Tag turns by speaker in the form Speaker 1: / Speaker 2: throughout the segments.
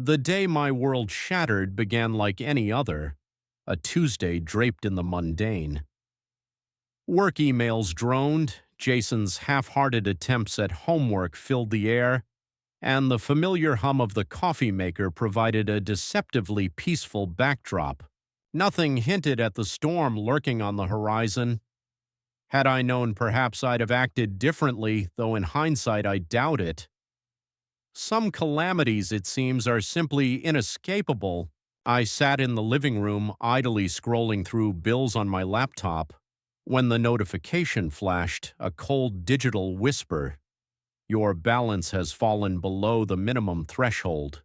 Speaker 1: The day my world shattered began like any other, a Tuesday draped in the mundane. Work emails droned, Jason's half-hearted attempts at homework filled the air, and the familiar hum of the coffee maker provided a deceptively peaceful backdrop. Nothing hinted at the storm lurking on the horizon. Had I known, perhaps I'd have acted differently, though in hindsight I doubt it. Some calamities, it seems, are simply inescapable. I sat in the living room, idly scrolling through bills on my laptop, when the notification flashed, a cold digital whisper. Your balance has fallen below the minimum threshold.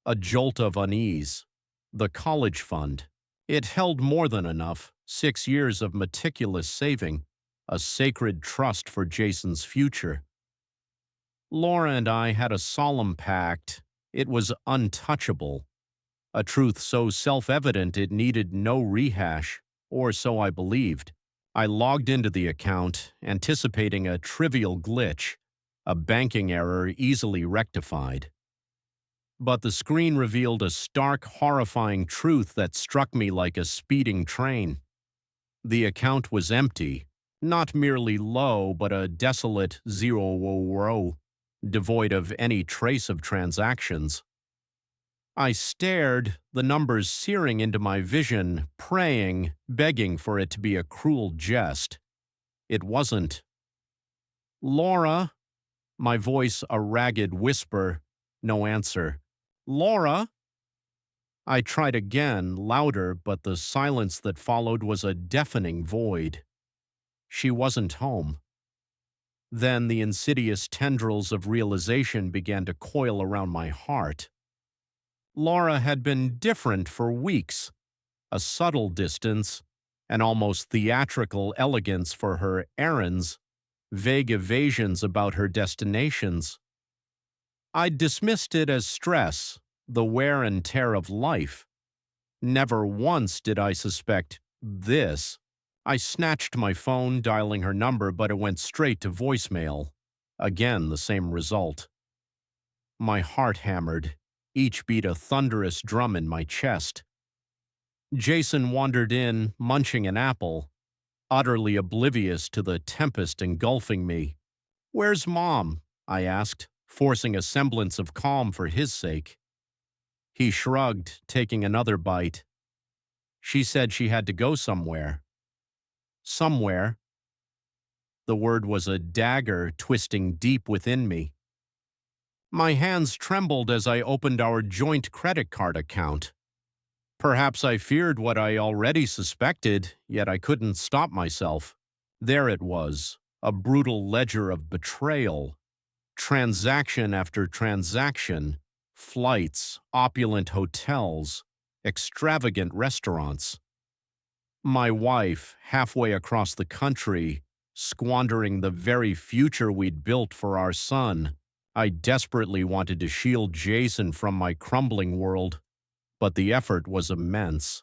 Speaker 1: A jolt of unease. The college fund. It held more than enough, 6 years of meticulous saving, a sacred trust for Jason's future. Laura and I had a solemn pact. It was untouchable. A truth so self-evident it needed no rehash, or so I believed. I logged into the account, anticipating a trivial glitch, a banking error easily rectified. But the screen revealed a stark, horrifying truth that struck me like a speeding train. The account was empty, not merely low, but a desolate 0, devoid of any trace of transactions. I stared, the numbers searing into my vision, praying, begging for it to be a cruel jest. It wasn't. Laura? My voice a ragged whisper. No answer. Laura? I tried again, louder, but the silence that followed was a deafening void. She wasn't home. Then the insidious tendrils of realization began to coil around my heart. Laura had been different for weeks, a subtle distance, an almost theatrical elegance for her errands, vague evasions about her destinations. I dismissed it as stress, the wear and tear of life. Never once did I suspect this. I snatched my phone, dialing her number, but it went straight to voicemail. Again, the same result. My heart hammered. Each beat a thunderous drum in my chest. Jason wandered in, munching an apple, utterly oblivious to the tempest engulfing me. "Where's Mom?" I asked, forcing a semblance of calm for his sake. He shrugged, taking another bite. She said she had to go somewhere. Somewhere. The word was a dagger twisting deep within me. My hands trembled as I opened our joint credit card account. Perhaps I feared what I already suspected, yet I couldn't stop myself. There it was, a brutal ledger of betrayal. Transaction after transaction, flights, opulent hotels, extravagant restaurants. My wife, halfway across the country, squandering the very future we'd built for our son. I desperately wanted to shield Jason from my crumbling world, but the effort was immense.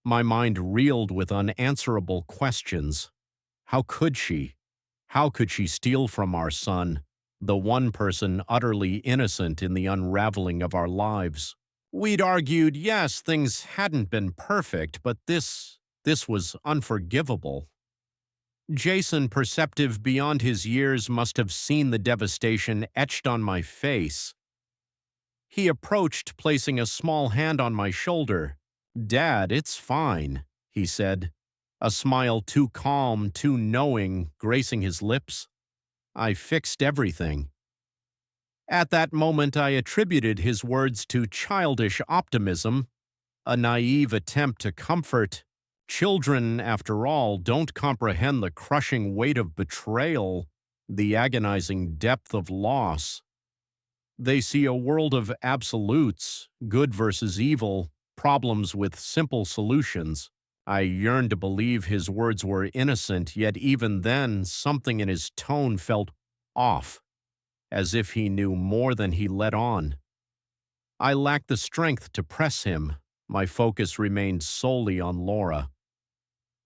Speaker 1: My mind reeled with unanswerable questions. How could she? How could she steal from our son, the one person utterly innocent in the unraveling of our lives? We'd argued, yes, things hadn't been perfect, but this was unforgivable. Jason, perceptive beyond his years, must have seen the devastation etched on my face. He approached, placing a small hand on my shoulder. "Dad, it's fine," he said, a smile too calm, too knowing, gracing his lips. I fixed everything. At that moment, I attributed his words to childish optimism, a naive attempt to comfort. Children, after all, don't comprehend the crushing weight of betrayal, the agonizing depth of loss. They see a world of absolutes, good versus evil, problems with simple solutions. I yearned to believe his words were innocent, yet even then, something in his tone felt off, as if he knew more than he let on. I lacked the strength to press him. My focus remained solely on Laura.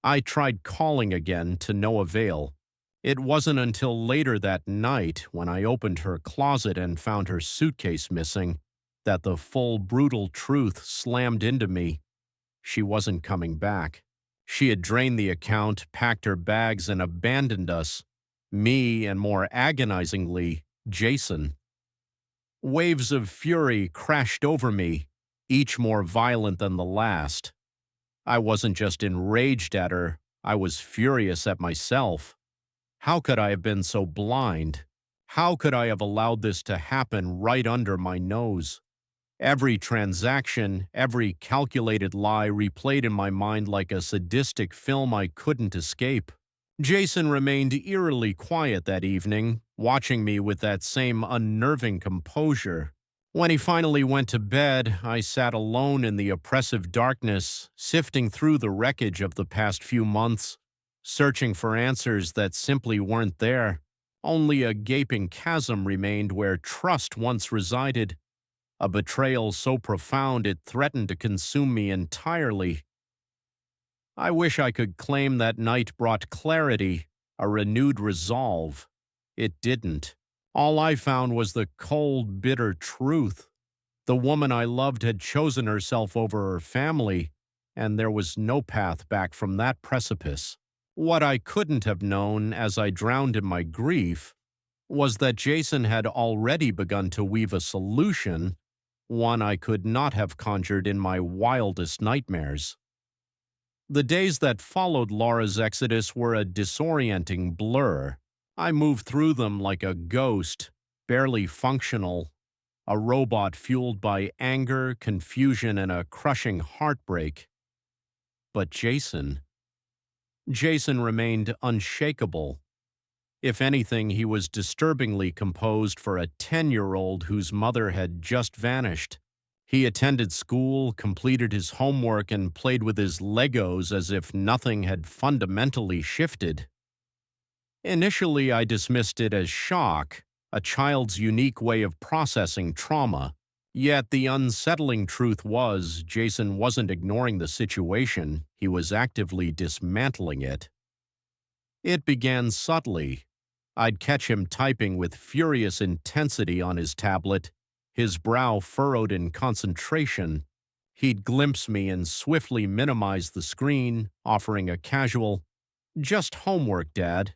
Speaker 1: I tried calling again, to no avail. It wasn't until later that night, when I opened her closet and found her suitcase missing, that the full, brutal truth slammed into me. She wasn't coming back. She had drained the account, packed her bags, and abandoned us. Me, and more agonizingly, Jason. Waves of fury crashed over me, each more violent than the last. I wasn't just enraged at her, I was furious at myself. How could I have been so blind? How could I have allowed this to happen right under my nose? Every transaction, every calculated lie replayed in my mind like a sadistic film I couldn't escape. Jason remained eerily quiet that evening, watching me with that same unnerving composure. When he finally went to bed, I sat alone in the oppressive darkness, sifting through the wreckage of the past few months, searching for answers that simply weren't there. Only a gaping chasm remained where trust once resided, a betrayal so profound it threatened to consume me entirely. I wish I could claim that night brought clarity, a renewed resolve. It didn't. All I found was the cold, bitter truth. The woman I loved had chosen herself over her family, and there was no path back from that precipice. What I couldn't have known as I drowned in my grief was that Jason had already begun to weave a solution, one I could not have conjured in my wildest nightmares. The days that followed Laura's exodus were a disorienting blur. I moved through them like a ghost, barely functional, a robot fueled by anger, confusion, and a crushing heartbreak. But Jason remained unshakable. If anything, he was disturbingly composed for a 10-year-old whose mother had just vanished. He attended school, completed his homework, and played with his Legos as if nothing had fundamentally shifted. Initially, I dismissed it as shock, a child's unique way of processing trauma. Yet the unsettling truth was, Jason wasn't ignoring the situation, he was actively dismantling it. It began subtly. I'd catch him typing with furious intensity on his tablet, his brow furrowed in concentration. He'd glimpse me and swiftly minimize the screen, offering a casual, "Just homework, Dad."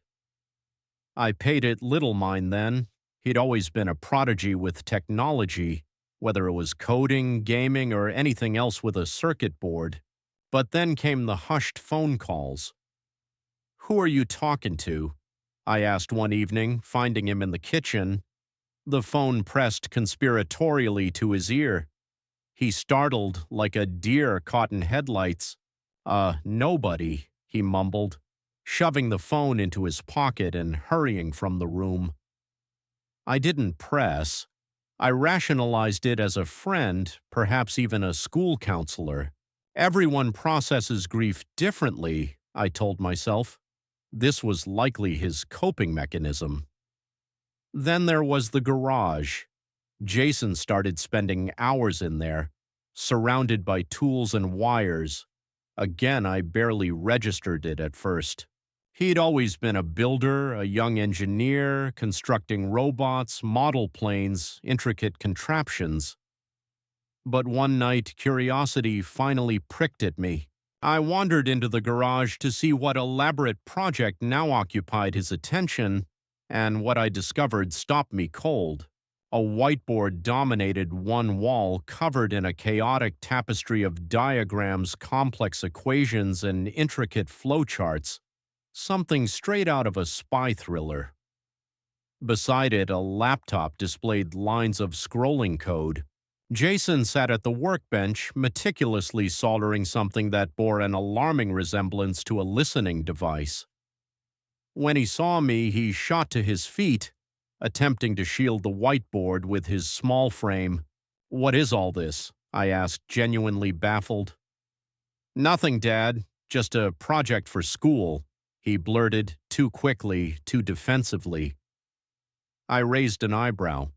Speaker 1: I paid it little mind then. He'd always been a prodigy with technology, whether it was coding, gaming, or anything else with a circuit board. But then came the hushed phone calls. "Who are you talking to?" I asked one evening, finding him in the kitchen. The phone pressed conspiratorially to his ear. He startled like a deer caught in headlights. Nobody," he mumbled, shoving the phone into his pocket and hurrying from the room. I didn't press. I rationalized it as a friend, perhaps even a school counselor. Everyone processes grief differently, I told myself. This was likely his coping mechanism. Then there was the garage. Jason started spending hours in there, surrounded by tools and wires. Again, I barely registered it at first. He'd always been a builder, a young engineer, constructing robots, model planes, intricate contraptions. But one night, curiosity finally pricked at me. I wandered into the garage to see what elaborate project now occupied his attention, and what I discovered stopped me cold. A whiteboard dominated one wall, covered in a chaotic tapestry of diagrams, complex equations, and intricate flowcharts. Something straight out of a spy thriller. Beside it, a laptop displayed lines of scrolling code. Jason sat at the workbench, meticulously soldering something that bore an alarming resemblance to a listening device. When he saw me, he shot to his feet, attempting to shield the whiteboard with his small frame. "What is all this?" I asked, genuinely baffled. "Nothing, Dad. Just a project for school," he blurted, too quickly, too defensively. I raised an eyebrow.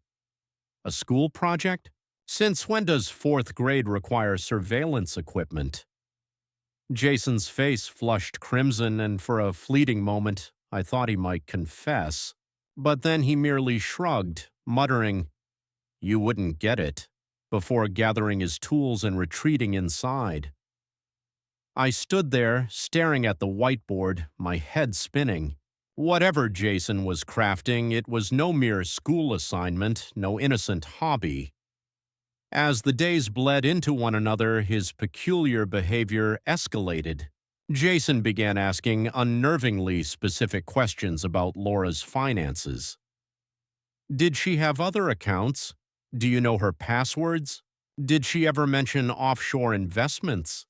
Speaker 1: "A school project? Since when does 4th grade require surveillance equipment?" Jason's face flushed crimson, and for a fleeting moment, I thought he might confess. But then he merely shrugged, muttering, "You wouldn't get it." before gathering his tools and retreating inside. I stood there, staring at the whiteboard, my head spinning. Whatever Jason was crafting, it was no mere school assignment, no innocent hobby. As the days bled into one another, his peculiar behavior escalated. Jason began asking unnervingly specific questions about Laura's finances. Did she have other accounts? Do you know her passwords? Did she ever mention offshore investments?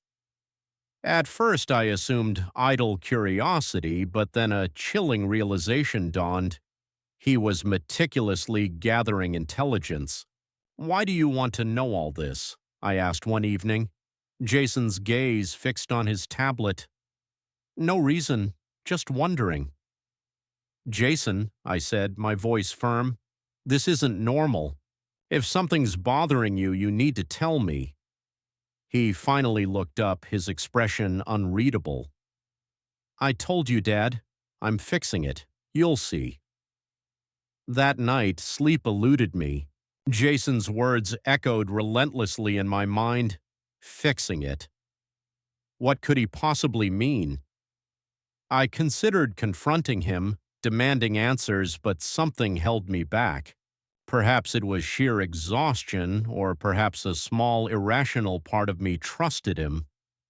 Speaker 1: At first, I assumed idle curiosity, but then a chilling realization dawned. He was meticulously gathering intelligence. Why do you want to know all this? I asked one evening, Jason's gaze fixed on his tablet. No reason, just wondering. Jason, I said, my voice firm, this isn't normal. If something's bothering you, you need to tell me. He finally looked up, his expression unreadable. I told you, Dad. I'm fixing it. You'll see. That night, sleep eluded me. Jason's words echoed relentlessly in my mind. Fixing it. What could he possibly mean? I considered confronting him, demanding answers, but something held me back. Perhaps it was sheer exhaustion, or perhaps a small, irrational part of me trusted him,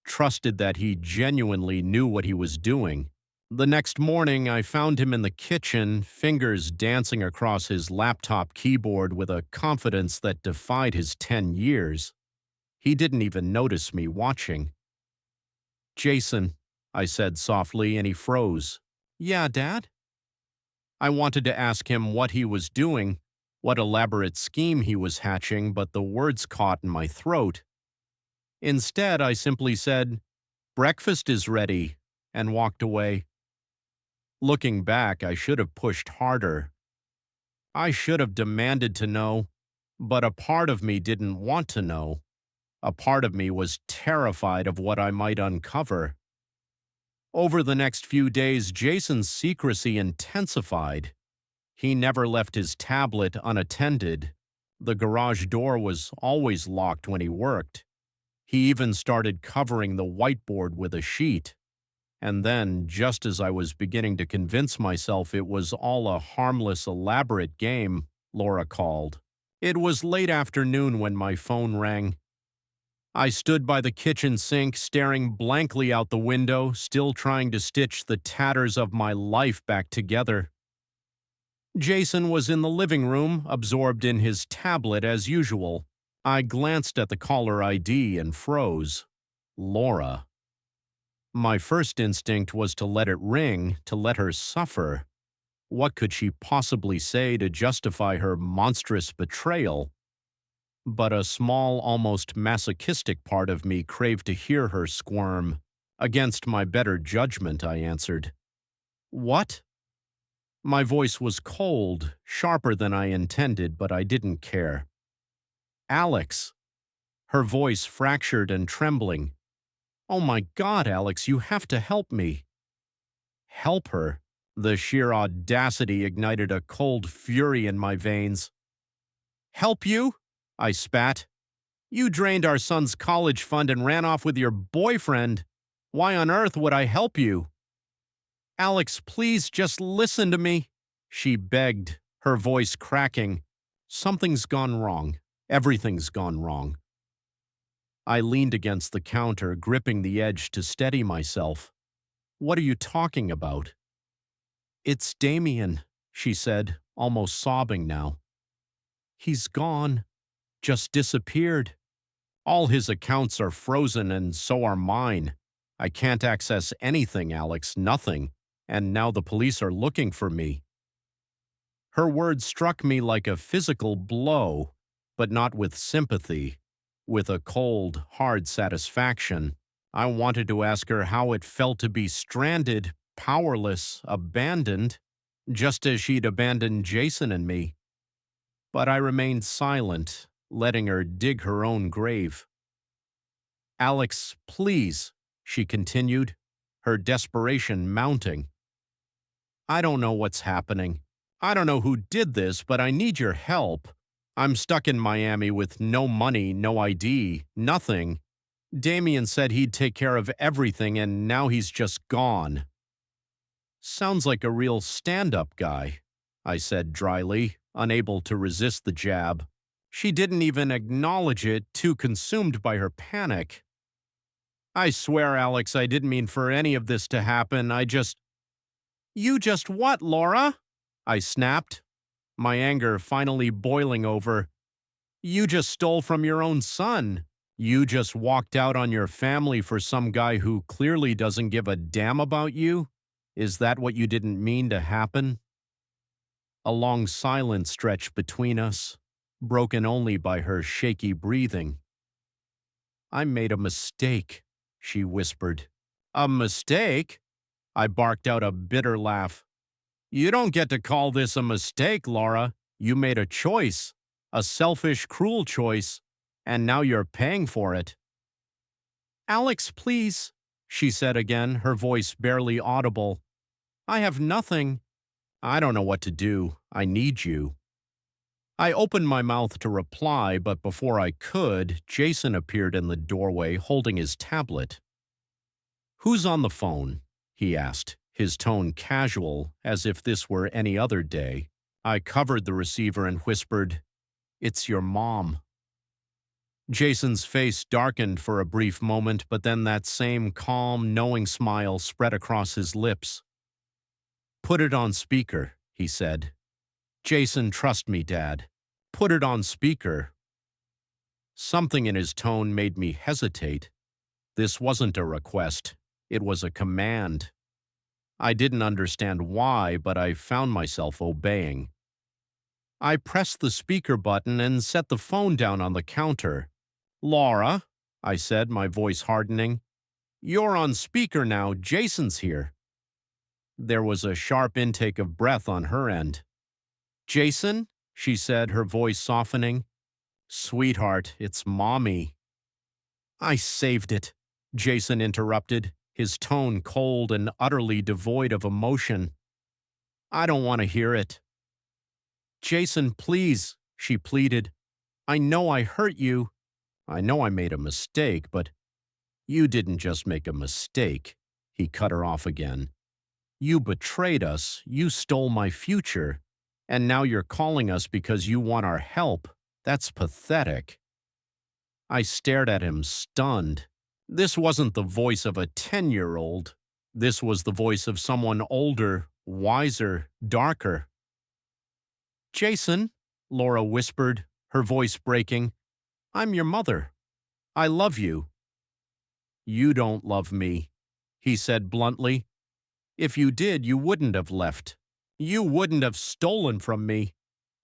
Speaker 1: trusted that he genuinely knew what he was doing. The next morning, I found him in the kitchen, fingers dancing across his laptop keyboard with a confidence that defied his 10 years. He didn't even notice me watching. Jason, I said softly, and he froze. Yeah, Dad? I wanted to ask him what he was doing, what elaborate scheme he was hatching, but the words caught in my throat. Instead, I simply said, breakfast is ready, and walked away. Looking back, I should have pushed harder. I should have demanded to know, but a part of me didn't want to know. A part of me was terrified of what I might uncover. Over the next few days, Jason's secrecy intensified. He never left his tablet unattended. The garage door was always locked when he worked. He even started covering the whiteboard with a sheet. And then, just as I was beginning to convince myself it was all a harmless, elaborate game, Laura called. It was late afternoon when my phone rang. I stood by the kitchen sink, staring blankly out the window, still trying to stitch the tatters of my life back together. Jason was in the living room, absorbed in his tablet as usual. I glanced at the caller ID and froze. Laura. My first instinct was to let it ring, to let her suffer. What could she possibly say to justify her monstrous betrayal? But a small, almost masochistic part of me craved to hear her squirm. Against my better judgment, I answered. What? My voice was cold, sharper than I intended, but I didn't care. Alex. Her voice fractured and trembling. Oh my God, Alex, you have to help me. Help her? The sheer audacity ignited a cold fury in my veins. Help you? I spat. You drained our son's college fund and ran off with your boyfriend. Why on earth would I help you? Alex, please just listen to me, she begged, her voice cracking. Something's gone wrong. Everything's gone wrong. I leaned against the counter, gripping the edge to steady myself. What are you talking about? It's Damien, she said, almost sobbing now. He's gone. Just disappeared. All his accounts are frozen and so are mine. I can't access anything, Alex, nothing. And now the police are looking for me. Her words struck me like a physical blow, but not with sympathy, with a cold, hard satisfaction. I wanted to ask her how it felt to be stranded, powerless, abandoned, just as she'd abandoned Jason and me. But I remained silent, letting her dig her own grave. Alex, please, she continued, her desperation mounting. I don't know what's happening. I don't know who did this, but I need your help. I'm stuck in Miami with no money, no ID, nothing. Damien said he'd take care of everything and now he's just gone. Sounds like a real stand-up guy, I said dryly, unable to resist the jab. She didn't even acknowledge it, too consumed by her panic. I swear, Alex, I didn't mean for any of this to happen. You just what, Laura? I snapped, my anger finally boiling over. You just stole from your own son. You just walked out on your family for some guy who clearly doesn't give a damn about you? Is that what you didn't mean to happen? A long silence stretched between us, broken only by her shaky breathing. I made a mistake, she whispered. A mistake? I barked out a bitter laugh. You don't get to call this a mistake, Laura. You made a choice, a selfish, cruel choice, and now you're paying for it. Alex, please, she said again, her voice barely audible. I have nothing. I don't know what to do. I need you. I opened my mouth to reply, but before I could, Jason appeared in the doorway holding his tablet. Who's on the phone? He asked, his tone casual, as if this were any other day. I covered the receiver and whispered, It's your mom. Jason's face darkened for a brief moment, but then that same calm, knowing smile spread across his lips. Put it on speaker, he said. Jason, trust me, Dad. Put it on speaker. Something in his tone made me hesitate. This wasn't a request. It was a command. I didn't understand why, but I found myself obeying. I pressed the speaker button and set the phone down on the counter. Laura, I said, my voice hardening. You're on speaker now. Jason's here. There was a sharp intake of breath on her end. Jason, she said, her voice softening. Sweetheart, it's Mommy. I saved it, Jason interrupted, his tone cold and utterly devoid of emotion. I don't want to hear it. Jason, please, she pleaded. I know I hurt you. I know I made a mistake, but you didn't just make a mistake. He cut her off again. You betrayed us. You stole my future. And now you're calling us because you want our help. That's pathetic. I stared at him, stunned. This wasn't the voice of a 10-year-old. This was the voice of someone older, wiser, darker. Jason, Laura whispered, her voice breaking, I'm your mother. I love you. You don't love me, he said bluntly. If you did, you wouldn't have left. You wouldn't have stolen from me.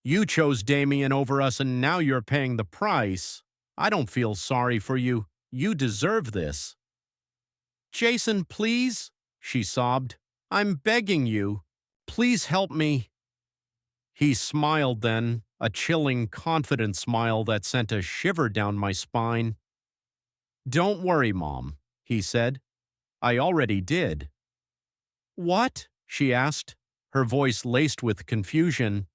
Speaker 1: You chose Damien over us and now you're paying the price. I don't feel sorry for you. You deserve this. Jason, please, she sobbed. I'm begging you. Please help me. He smiled then, a chilling, confident smile that sent a shiver down my spine. Don't worry, Mom, he said. I already did. What? She asked, her voice laced with confusion.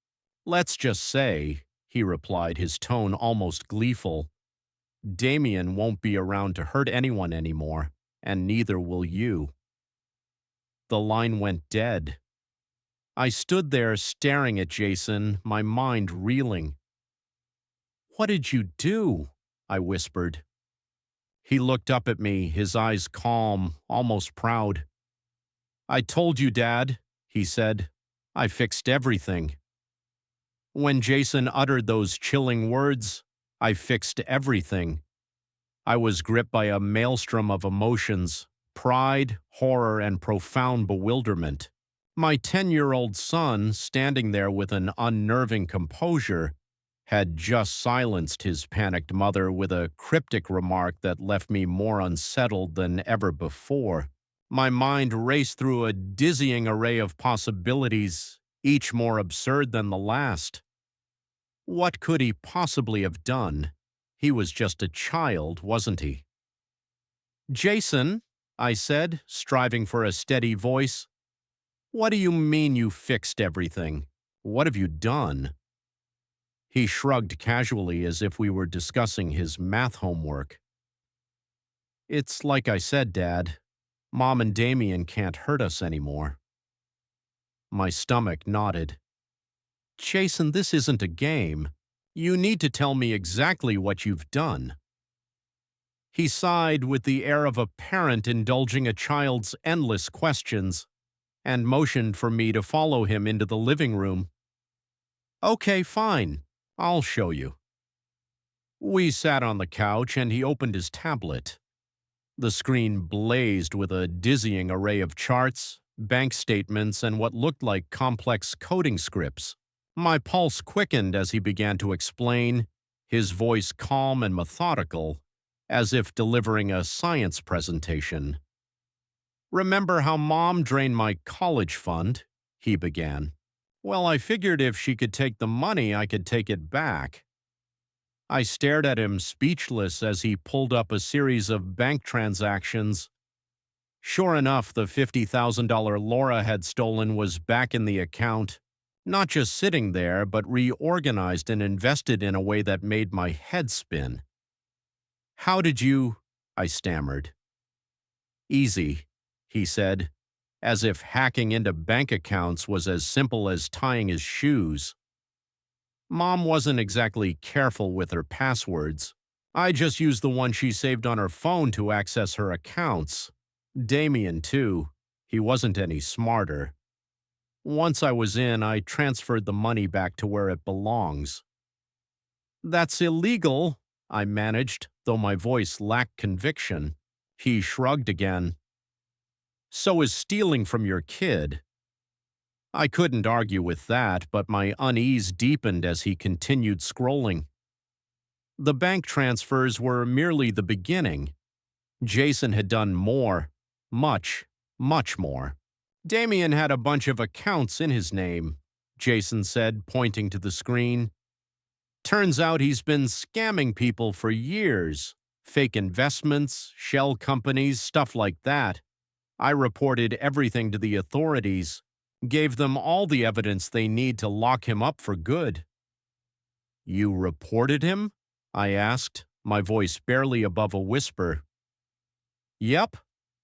Speaker 1: Let's just say, he replied, his tone almost gleeful. Damien won't be around to hurt anyone anymore, and neither will you. The line went dead. I stood there staring at Jason, my mind reeling. What did you do? I whispered. He looked up at me, his eyes calm, almost proud. I told you, Dad, he said. I fixed everything. When Jason uttered those chilling words, I fixed everything. I was gripped by a maelstrom of emotions, pride, horror, and profound bewilderment. My 10-year-old son, standing there with an unnerving composure, had just silenced his panicked mother with a cryptic remark that left me more unsettled than ever before. My mind raced through a dizzying array of possibilities, each more absurd than the last. What could he possibly have done? He was just a child, wasn't he? Jason, I said, striving for a steady voice. What do you mean you fixed everything? What have you done? He shrugged casually as if we were discussing his math homework. It's like I said, Dad. Mom and Damien can't hurt us anymore. My stomach nodded. Jason, this isn't a game. You need to tell me exactly what you've done. He sighed with the air of a parent indulging a child's endless questions and motioned for me to follow him into the living room. Okay, fine. I'll show you. We sat on the couch and he opened his tablet. The screen blazed with a dizzying array of charts, bank statements, and what looked like complex coding scripts. My pulse quickened as he began to explain, his voice calm and methodical, as if delivering a science presentation. Remember how Mom drained my college fund? He began. Well, I figured if she could take the money, I could take it back. I stared at him speechless as he pulled up a series of bank transactions. Sure enough, the $50,000 Laura had stolen was back in the account, not just sitting there, but reorganized and invested in a way that made my head spin. How did you? I stammered. Easy, he said, as if hacking into bank accounts was as simple as tying his shoes. Mom wasn't exactly careful with her passwords. I just used the one she saved on her phone to access her accounts. Damien, too. He wasn't any smarter. Once I was in, I transferred the money back to where it belongs. That's illegal, I managed, though my voice lacked conviction. He shrugged again. So is stealing from your kid. I couldn't argue with that, but my unease deepened as he continued scrolling. The bank transfers were merely the beginning. Jason had done more, much, much more. Damien had a bunch of accounts in his name, Jason said, pointing to the screen. Turns out he's been scamming people for years. Fake investments, shell companies, stuff like that. I reported everything to the authorities, gave them all the evidence they need to lock him up for good. You reported him? I asked, my voice barely above a whisper. Yep.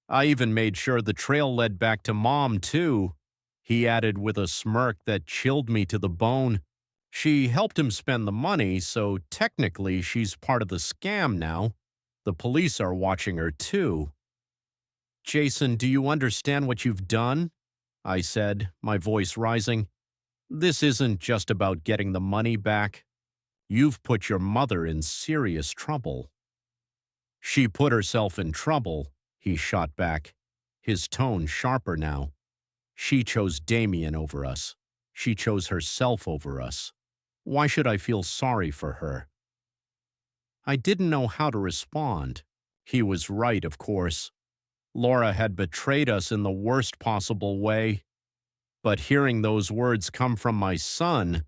Speaker 1: I even made sure the trail led back to Mom, too, he added with a smirk that chilled me to the bone. She helped him spend the money, so technically she's part of the scam now. The police are watching her, too. Jason, do you understand what you've done? I said, my voice rising. This isn't just about getting the money back. You've put your mother in serious trouble. She put herself in trouble, he shot back, his tone sharper now. She chose Damien over us. She chose herself over us. Why should I feel sorry for her? I didn't know how to respond. He was right, of course. Laura had betrayed us in the worst possible way. But hearing those words come from my son,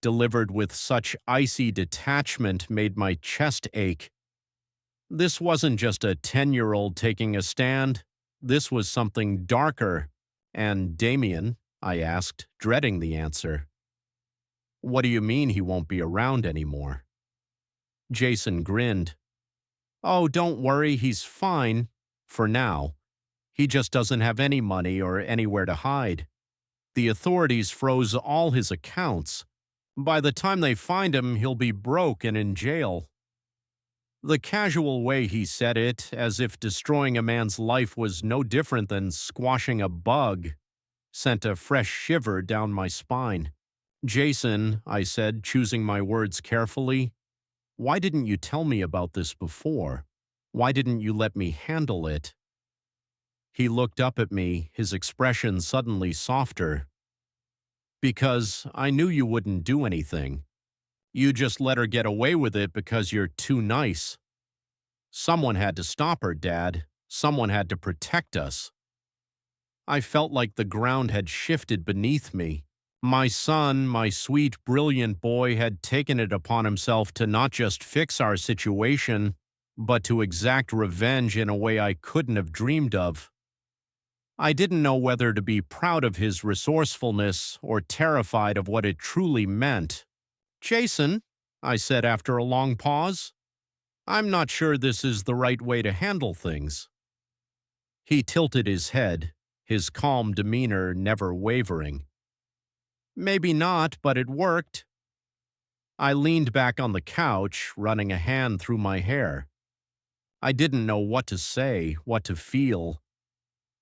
Speaker 1: delivered with such icy detachment, made my chest ache. This wasn't just a 10-year-old taking a stand. This was something darker. And Damien, I asked, dreading the answer. What do you mean he won't be around anymore? Jason grinned. Oh, don't worry, he's fine. For now. He just doesn't have any money or anywhere to hide. The authorities froze all his accounts. By the time they find him, he'll be broke and in jail. The casual way he said it, as if destroying a man's life was no different than squashing a bug, sent a fresh shiver down my spine. Jason, I said, choosing my words carefully, why didn't you tell me about this before? Why didn't you let me handle it? He looked up at me, his expression suddenly softer. Because I knew you wouldn't do anything. You just let her get away with it because you're too nice. Someone had to stop her, Dad. Someone had to protect us. I felt like the ground had shifted beneath me. My son, my sweet, brilliant boy, had taken it upon himself to not just fix our situation, but to exact revenge in a way I couldn't have dreamed of. I didn't know whether to be proud of his resourcefulness or terrified of what it truly meant. Jason, I said after a long pause, I'm not sure this is the right way to handle things. He tilted his head, his calm demeanor never wavering. Maybe not, but it worked. I leaned back on the couch, running a hand through my hair. I didn't know what to say, what to feel.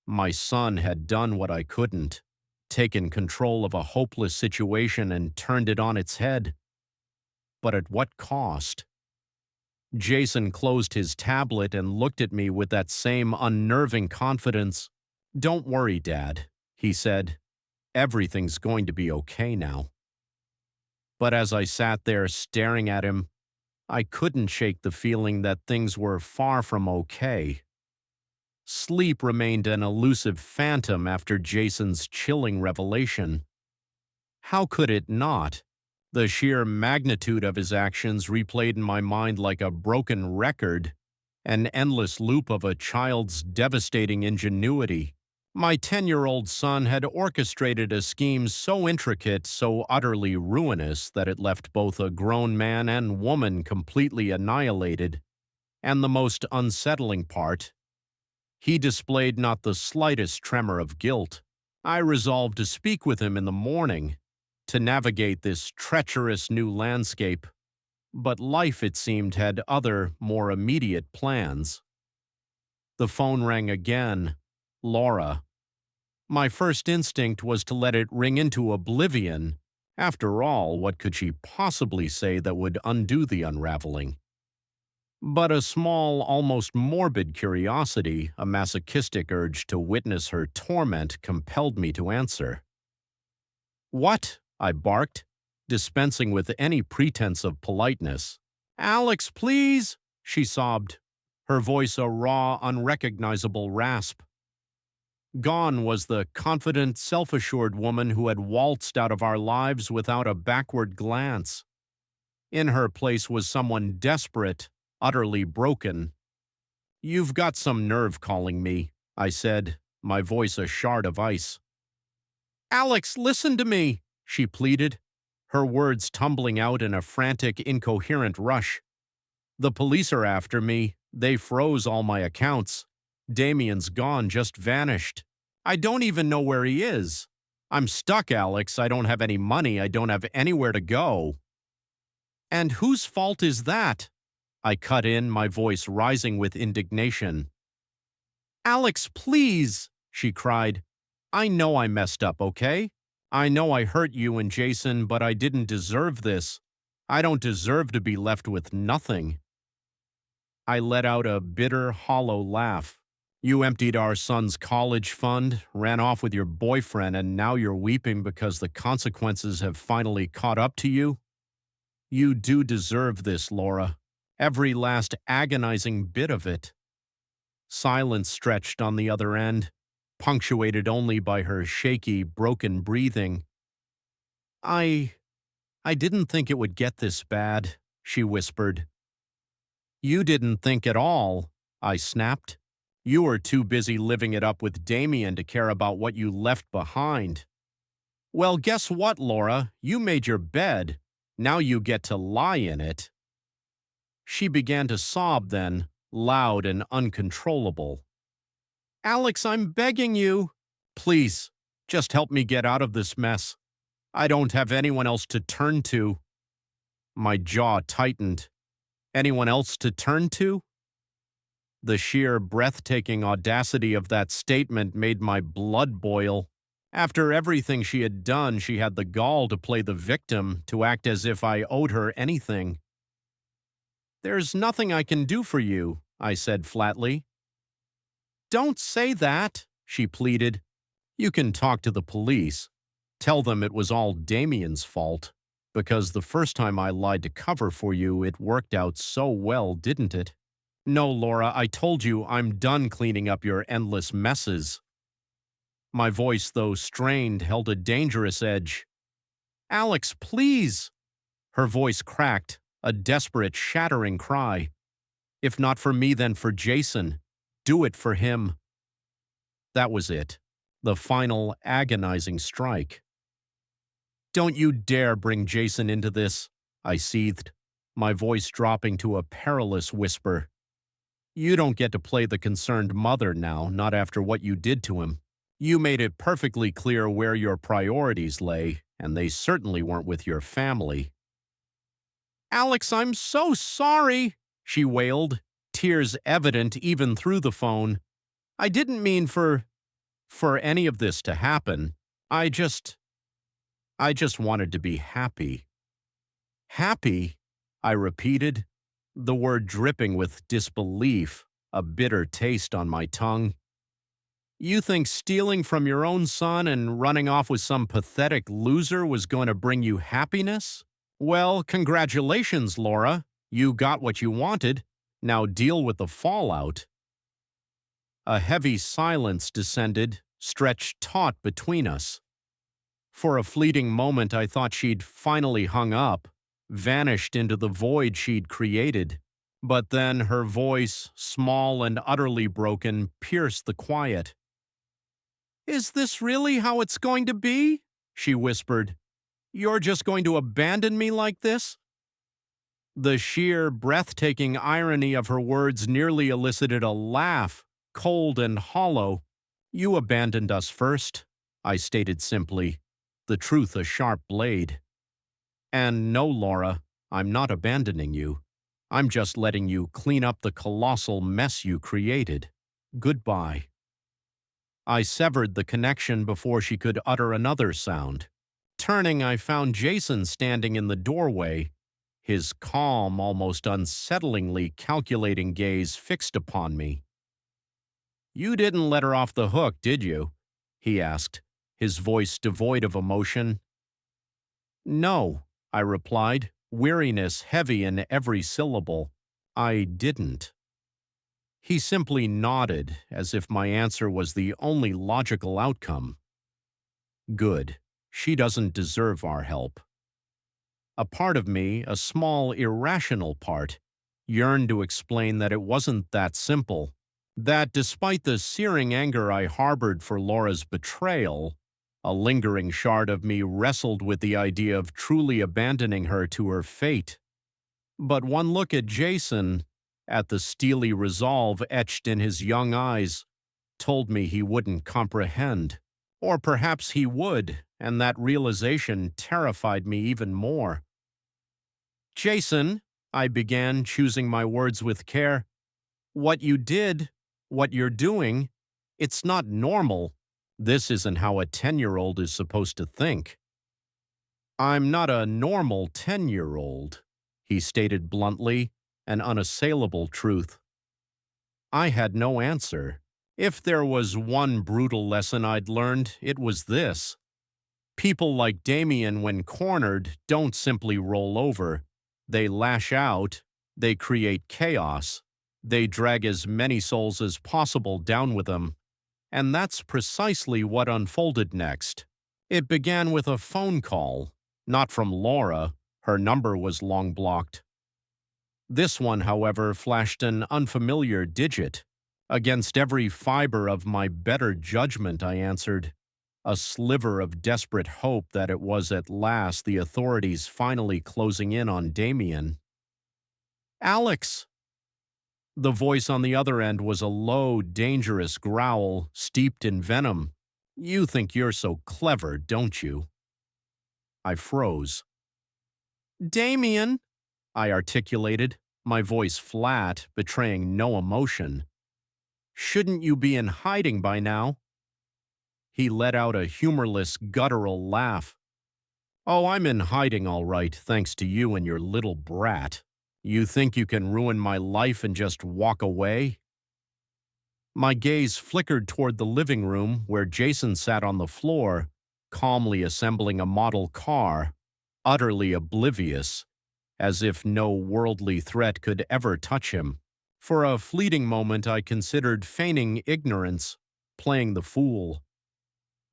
Speaker 1: My son had done what I couldn't, taken control of a hopeless situation and turned it on its head. But at what cost? Jason closed his tablet and looked at me with that same unnerving confidence. Don't worry, Dad, he said. Everything's going to be okay now. But as I sat there staring at him, I couldn't shake the feeling that things were far from okay. Sleep remained an elusive phantom after Jason's chilling revelation. How could it not? The sheer magnitude of his actions replayed in my mind like a broken record, an endless loop of a child's devastating ingenuity. My 10-year-old son had orchestrated a scheme so intricate, so utterly ruinous, that it left both a grown man and woman completely annihilated. And the most unsettling part, he displayed not the slightest tremor of guilt. I resolved to speak with him in the morning, to navigate this treacherous new landscape. But life, it seemed, had other, more immediate plans. The phone rang again. Laura. My first instinct was to let it ring into oblivion. After all, what could she possibly say that would undo the unraveling? But a small, almost morbid curiosity, a masochistic urge to witness her torment, compelled me to answer. What? I barked, dispensing with any pretense of politeness. Alex, please, she sobbed, her voice a raw, unrecognizable rasp. Gone was the confident, self-assured woman who had waltzed out of our lives without a backward glance. In her place was someone desperate, utterly broken. You've got some nerve calling me, I said, my voice a shard of ice. Alex, listen to me, she pleaded, her words tumbling out in a frantic, incoherent rush. The police are after me. They froze all my accounts. Damien's gone, just vanished. I don't even know where he is. I'm stuck, Alex. I don't have any money. I don't have anywhere to go. And whose fault is that? I cut in, my voice rising with indignation. Alex, please, she cried. I know I messed up, okay? I know I hurt you and Jason, but I didn't deserve this. I don't deserve to be left with nothing. I let out a bitter, hollow laugh. You emptied our son's college fund, ran off with your boyfriend, and now you're weeping because the consequences have finally caught up to you? You do deserve this, Laura. Every last agonizing bit of it. Silence stretched on the other end, punctuated only by her shaky, broken breathing. I didn't think it would get this bad, she whispered. You didn't think at all, I snapped. You were too busy living it up with Damien to care about what you left behind. Well, guess what, Laura? You made your bed. Now you get to lie in it. She began to sob then, loud and uncontrollable. Alex, I'm begging you. Please, just help me get out of this mess. I don't have anyone else to turn to. My jaw tightened. Anyone else to turn to? The sheer, breathtaking audacity of that statement made my blood boil. After everything she had done, she had the gall to play the victim, to act as if I owed her anything. There's nothing I can do for you, I said flatly. Don't say that, she pleaded. You can talk to the police. Tell them it was all Damien's fault. Because the first time I lied to cover for you, it worked out so well, didn't it? No, Laura, I told you I'm done cleaning up your endless messes. My voice, though strained, held a dangerous edge. Alex, please! Her voice cracked, a desperate, shattering cry. If not for me, then for Jason. Do it for him. That was it. The final, agonizing strike. Don't you dare bring Jason into this. I seethed, my voice dropping to a perilous whisper. You don't get to play the concerned mother now, not after what you did to him. You made it perfectly clear where your priorities lay, and they certainly weren't with your family. Alex, I'm so sorry, she wailed, tears evident even through the phone. I didn't mean for any of this to happen. I just wanted to be happy. Happy? I repeated, the word dripping with disbelief, a bitter taste on my tongue. You think stealing from your own son and running off with some pathetic loser was going to bring you happiness? Well, congratulations, Laura. You got what you wanted. Now deal with the fallout. A heavy silence descended, stretched taut between us. For a fleeting moment, I thought she'd finally hung up, vanished into the void she'd created. But then her voice, small and utterly broken, pierced the quiet. Is this really how it's going to be? She whispered. You're just going to abandon me like this? The sheer, breathtaking irony of her words nearly elicited a laugh, cold and hollow. You abandoned us first, I stated simply, the truth a sharp blade. And no, Laura, I'm not abandoning you. I'm just letting you clean up the colossal mess you created. Goodbye. I severed the connection before she could utter another sound. Turning, I found Jason standing in the doorway, his calm, almost unsettlingly calculating gaze fixed upon me. You didn't let her off the hook, did you? He asked, his voice devoid of emotion. No, I replied, weariness heavy in every syllable. I didn't. He simply nodded, as if my answer was the only logical outcome. Good. She doesn't deserve our help. A part of me, a small, irrational part, yearned to explain that it wasn't that simple, that despite the searing anger I harbored for Laura's betrayal, a lingering shard of me wrestled with the idea of truly abandoning her to her fate. But one look at Jason, at the steely resolve etched in his young eyes, told me he wouldn't comprehend. Or perhaps he would, and that realization terrified me even more. Jason, I began, choosing my words with care, what you did, what you're doing, it's not normal. This isn't how a 10-year-old is supposed to think. I'm not a normal 10-year-old, he stated bluntly, an unassailable truth. I had no answer. If there was one brutal lesson I'd learned, it was this. People like Damien, when cornered, don't simply roll over. They lash out, they create chaos, they drag as many souls as possible down with them. And that's precisely what unfolded next. It began with a phone call, not from Laura, her number was long blocked. This one, however, flashed an unfamiliar digit. Against every fiber of my better judgment, I answered, a sliver of desperate hope that it was at last the authorities finally closing in on Damien. Alex! The voice on the other end was a low, dangerous growl, steeped in venom. You think you're so clever, don't you? I froze. Damien, I articulated, my voice flat, betraying no emotion. Shouldn't you be in hiding by now? He let out a humorless, guttural laugh. Oh, I'm in hiding all right, thanks to you and your little brat. You think you can ruin my life and just walk away? My gaze flickered toward the living room where Jason sat on the floor, calmly assembling a model car, utterly oblivious, as if no worldly threat could ever touch him. For a fleeting moment, I considered feigning ignorance, playing the fool.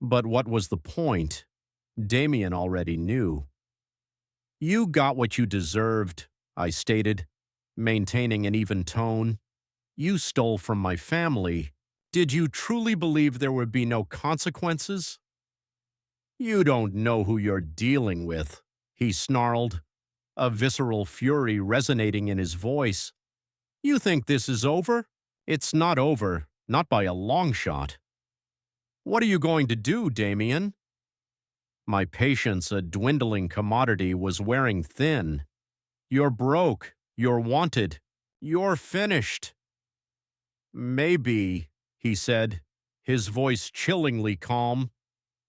Speaker 1: But what was the point? Damien already knew. You got what you deserved, I stated, maintaining an even tone. You stole from my family. Did you truly believe there would be no consequences? You don't know who you're dealing with, he snarled. a visceral fury resonating in his voice. You think this is over? It's not over, not by a long shot. What are you going to do, Damien? My patience, a dwindling commodity, was wearing thin. You're broke. You're wanted. You're finished. Maybe, he said, his voice chillingly calm,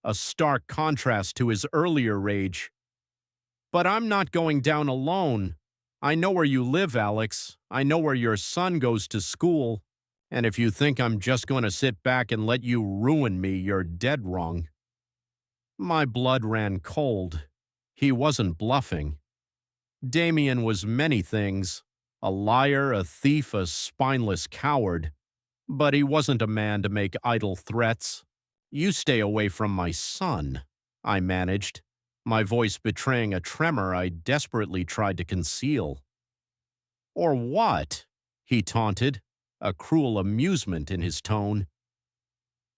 Speaker 1: a stark contrast to his earlier rage. But I'm not going down alone. I know where you live, Alex. I know where your son goes to school. And if you think I'm just going to sit back and let you ruin me, you're dead wrong. My blood ran cold. He wasn't bluffing. Damien was many things, a liar, a thief, a spineless coward. But he wasn't a man to make idle threats. You stay away from my son, I managed, my voice betraying a tremor I desperately tried to conceal. Or what? He taunted, a cruel amusement in his tone.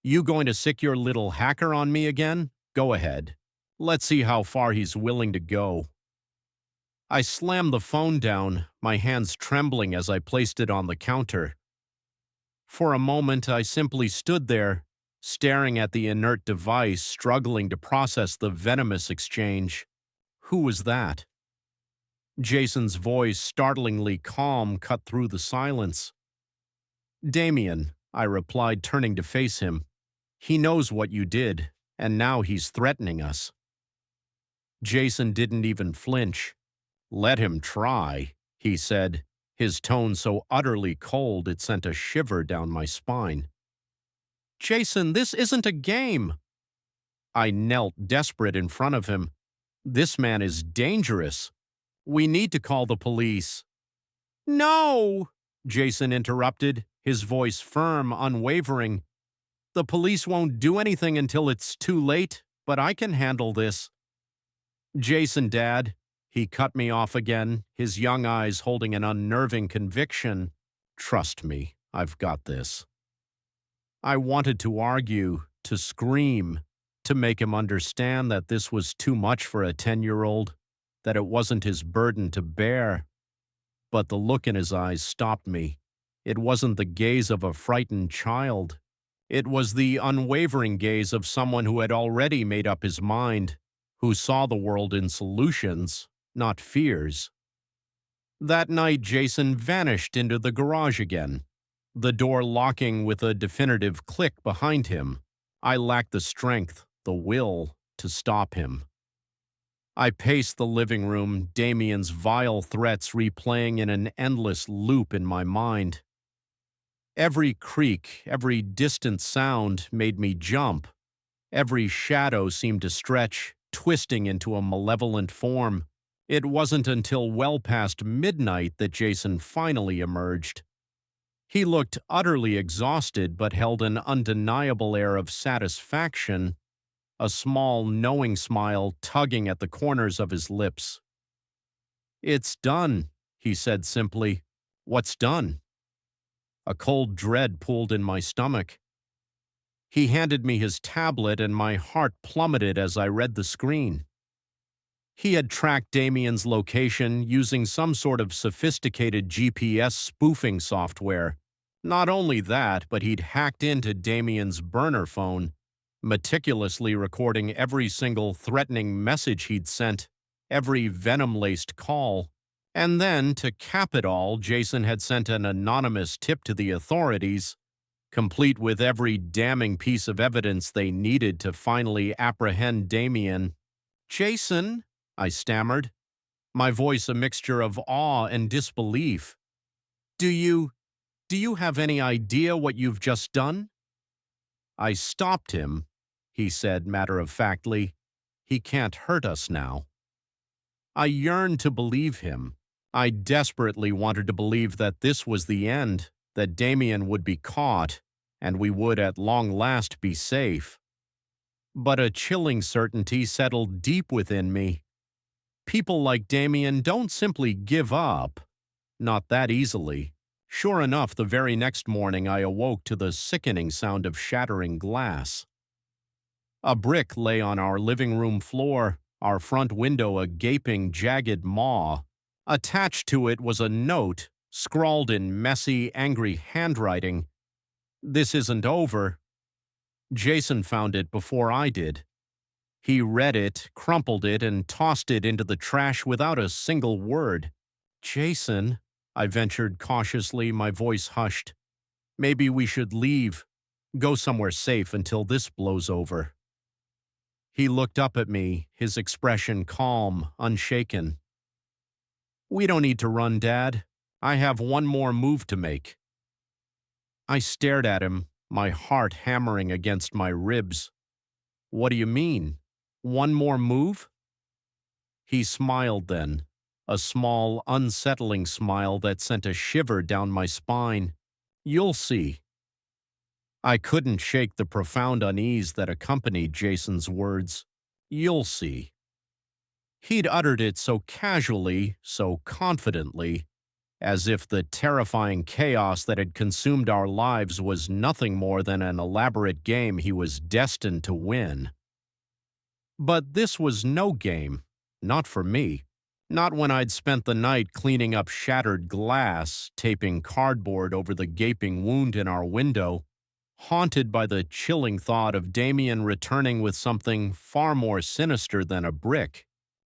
Speaker 1: You going to sick your little hacker on me again? Go ahead. Let's see how far he's willing to go. I slammed the phone down, my hands trembling as I placed it on the counter. For a moment, I simply stood there, staring at the inert device, struggling to process the venomous exchange. Who was that? Jason's voice, startlingly calm, cut through the silence. Damien, I replied, turning to face him. He knows what you did, and now he's threatening us. Jason didn't even flinch. Let him try, he said, his tone so utterly cold it sent a shiver down my spine. Jason, this isn't a game. I knelt desperate in front of him. This man is dangerous. We need to call the police. No, Jason interrupted, his voice firm, unwavering. The police won't do anything until it's too late, but I can handle this. Jason, Dad, he cut me off again, his young eyes holding an unnerving conviction. Trust me, I've got this. I wanted to argue, to scream, to make him understand that this was too much for a 10-year-old, that it wasn't his burden to bear. But the look in his eyes stopped me. It wasn't the gaze of a frightened child. It was the unwavering gaze of someone who had already made up his mind, who saw the world in solutions, not fears. That night, Jason vanished into the garage again, the door locking with a definitive click behind him. I lacked the strength, the will, to stop him. I paced the living room, Damien's vile threats replaying in an endless loop in my mind. Every creak, every distant sound made me jump. Every shadow seemed to stretch, twisting into a malevolent form. It wasn't until well past midnight that Jason finally emerged. He looked utterly exhausted but held an undeniable air of satisfaction, a small, knowing smile tugging at the corners of his lips. It's done, he said simply. What's done? A cold dread pulled in my stomach. He handed me his tablet and my heart plummeted as I read the screen. He had tracked Damien's location using some sort of sophisticated GPS spoofing software. Not only that, but he'd hacked into Damien's burner phone, meticulously recording every single threatening message he'd sent, every venom-laced call. And then, to cap it all, Jason had sent an anonymous tip to the authorities, complete with every damning piece of evidence they needed to finally apprehend Damien. Jason, I stammered, my voice a mixture of awe and disbelief. Do you have any idea what you've just done? I stopped him, he said matter-of-factly. He can't hurt us now. I yearned to believe him. I desperately wanted to believe that this was the end, that Damien would be caught, and we would at long last be safe. But a chilling certainty settled deep within me. People like Damien don't simply give up. Not that easily. Sure enough, the very next morning I awoke to the sickening sound of shattering glass. A brick lay on our living room floor, our front window a gaping, jagged maw. Attached to it was a note, scrawled in messy, angry handwriting. "This isn't over." Jason found it before I did. He read it, crumpled it, and tossed it into the trash without a single word. "Jason," I ventured cautiously, my voice hushed. "Maybe we should leave. Go somewhere safe until this blows over." He looked up at me, his expression calm, unshaken. "We don't need to run, Dad. I have one more move to make." I stared at him, my heart hammering against my ribs. "What do you mean? One more move?" He smiled then, a small, unsettling smile that sent a shiver down my spine. "You'll see." I couldn't shake the profound unease that accompanied Jason's words. "You'll see." He'd uttered it so casually, so confidently, as if the terrifying chaos that had consumed our lives was nothing more than an elaborate game he was destined to win. But this was no game, not for me. Not when I'd spent the night cleaning up shattered glass, taping cardboard over the gaping wound in our window, haunted by the chilling thought of Damien returning with something far more sinister than a brick.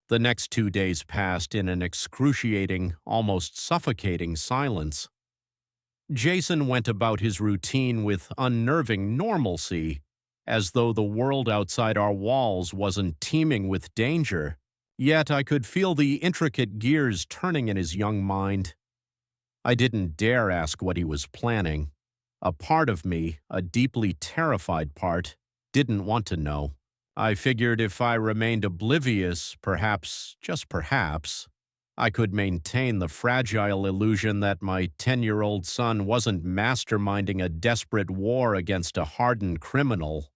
Speaker 1: The next 2 days passed in an excruciating, almost suffocating silence. Jason went about his routine with unnerving normalcy, as though the world outside our walls wasn't teeming with danger. Yet I could feel the intricate gears turning in his young mind. I didn't dare ask what he was planning. A part of me, a deeply terrified part, didn't want to know. I figured if I remained oblivious, perhaps, just perhaps, I could maintain the fragile illusion that my 10-year-old son wasn't masterminding a desperate war against a hardened criminal.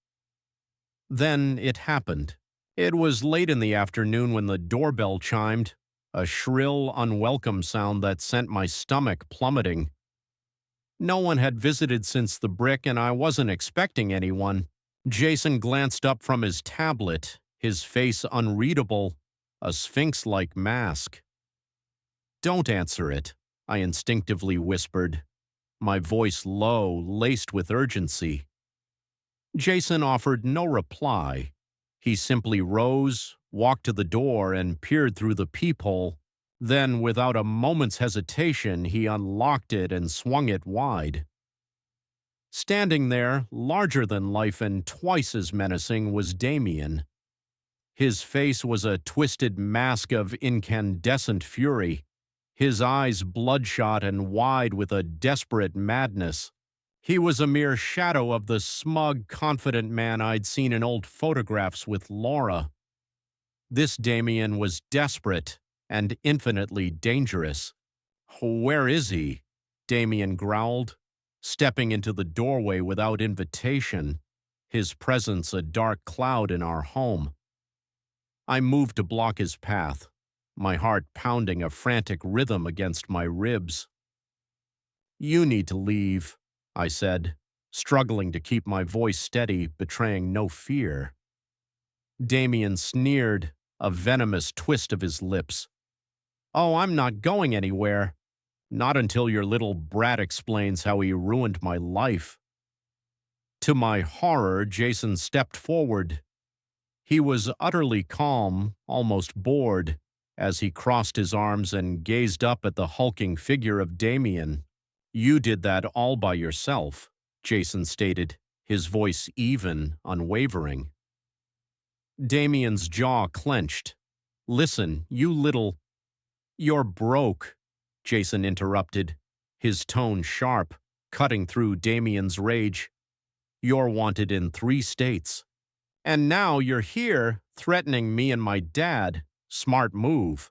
Speaker 1: Then it happened. It was late in the afternoon when the doorbell chimed, a shrill, unwelcome sound that sent my stomach plummeting. No one had visited since the brick, and I wasn't expecting anyone. Jason glanced up from his tablet, his face unreadable, a sphinx-like mask. "Don't answer it," I instinctively whispered, my voice low, laced with urgency. Jason offered no reply. He simply rose, walked to the door, and peered through the peephole. Then, without a moment's hesitation, he unlocked it and swung it wide. Standing there, larger than life and twice as menacing, was Damien. His face was a twisted mask of incandescent fury, his eyes bloodshot and wide with a desperate madness. He was a mere shadow of the smug, confident man I'd seen in old photographs with Laura. This Damien was desperate and infinitely dangerous. "Where is he?" Damien growled, stepping into the doorway without invitation, his presence a dark cloud in our home. I moved to block his path, my heart pounding a frantic rhythm against my ribs. "You need to leave," I said, struggling to keep my voice steady, betraying no fear. Damien sneered, a venomous twist of his lips. "Oh, I'm not going anywhere. Not until your little brat explains how he ruined my life." To my horror, Jason stepped forward. He was utterly calm, almost bored, as he crossed his arms and gazed up at the hulking figure of Damien. "You did that all by yourself," Jason stated, his voice even, unwavering. Damien's jaw clenched. "Listen, you little—" "You're broke," Jason interrupted, his tone sharp, cutting through Damien's rage. "You're wanted in 3 states. And now you're here, threatening me and my dad. Smart move."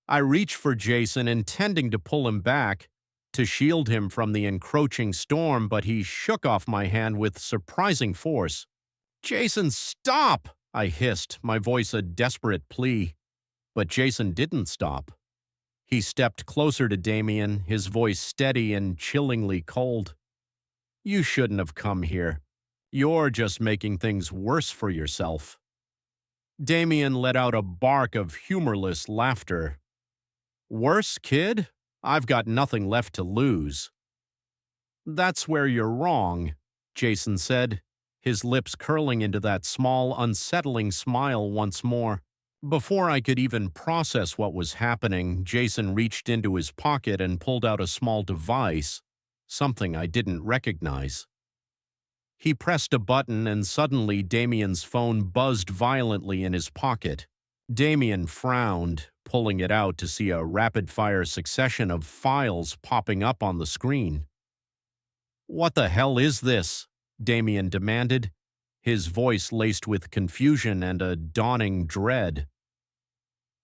Speaker 1: I reached for Jason, intending to pull him back, to shield him from the encroaching storm, but he shook off my hand with surprising force. "Jason, stop!" I hissed, my voice a desperate plea. But Jason didn't stop. He stepped closer to Damien, his voice steady and chillingly cold. "You shouldn't have come here. You're just making things worse for yourself." Damien let out a bark of humorless laughter. Worse, kid? I've got nothing left to lose. That's where you're wrong, Jason said, his lips curling into that small, unsettling smile once more. Before I could even process what was happening, Jason reached into his pocket and pulled out a small device, something I didn't recognize. He pressed a button and suddenly Damien's phone buzzed violently in his pocket. Damien frowned, pulling it out to see a rapid-fire succession of files popping up on the screen. "What the hell is this?" Damien demanded, his voice laced with confusion and a dawning dread.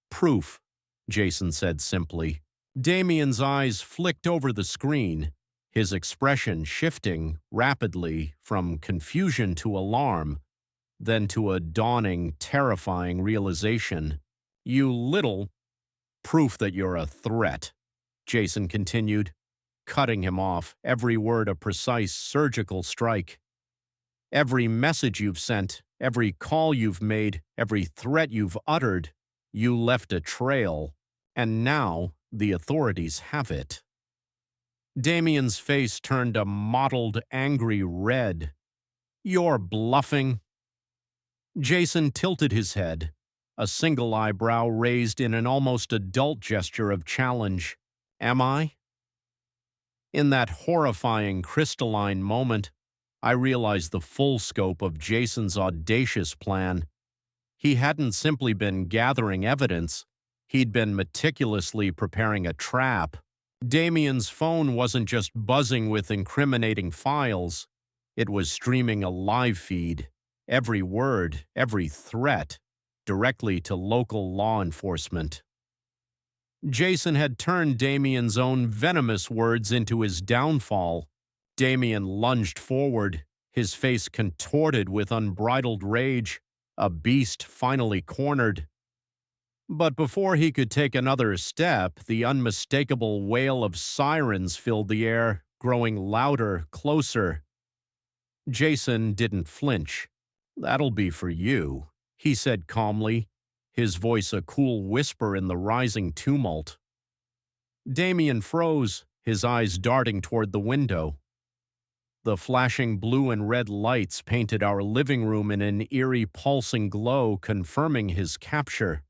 Speaker 1: "Proof," Jason said simply. Damien's eyes flicked over the screen, his expression shifting rapidly from confusion to alarm, then to a dawning, terrifying realization. "You little—" "Proof that you're a threat," Jason continued, cutting him off, every word a precise surgical strike. "Every message you've sent, every call you've made, every threat you've uttered, you left a trail, and now the authorities have it." Damien's face turned a mottled, angry red. "You're bluffing." Jason tilted his head, a single eyebrow raised in an almost adult gesture of challenge. "Am I?" In that horrifying, crystalline moment, I realized the full scope of Jason's audacious plan. He hadn't simply been gathering evidence, he'd been meticulously preparing a trap. Damien's phone wasn't just buzzing with incriminating files, it was streaming a live feed, every word, every threat, directly to local law enforcement. Jason had turned Damien's own venomous words into his downfall. Damien lunged forward, his face contorted with unbridled rage, a beast finally cornered. But before he could take another step, the unmistakable wail of sirens filled the air, growing louder, closer. Jason didn't flinch. "That'll be for you," he said calmly, his voice a cool whisper in the rising tumult. Damien froze, his eyes darting toward the window. The flashing blue and red lights painted our living room in an eerie, pulsing glow, confirming his capture.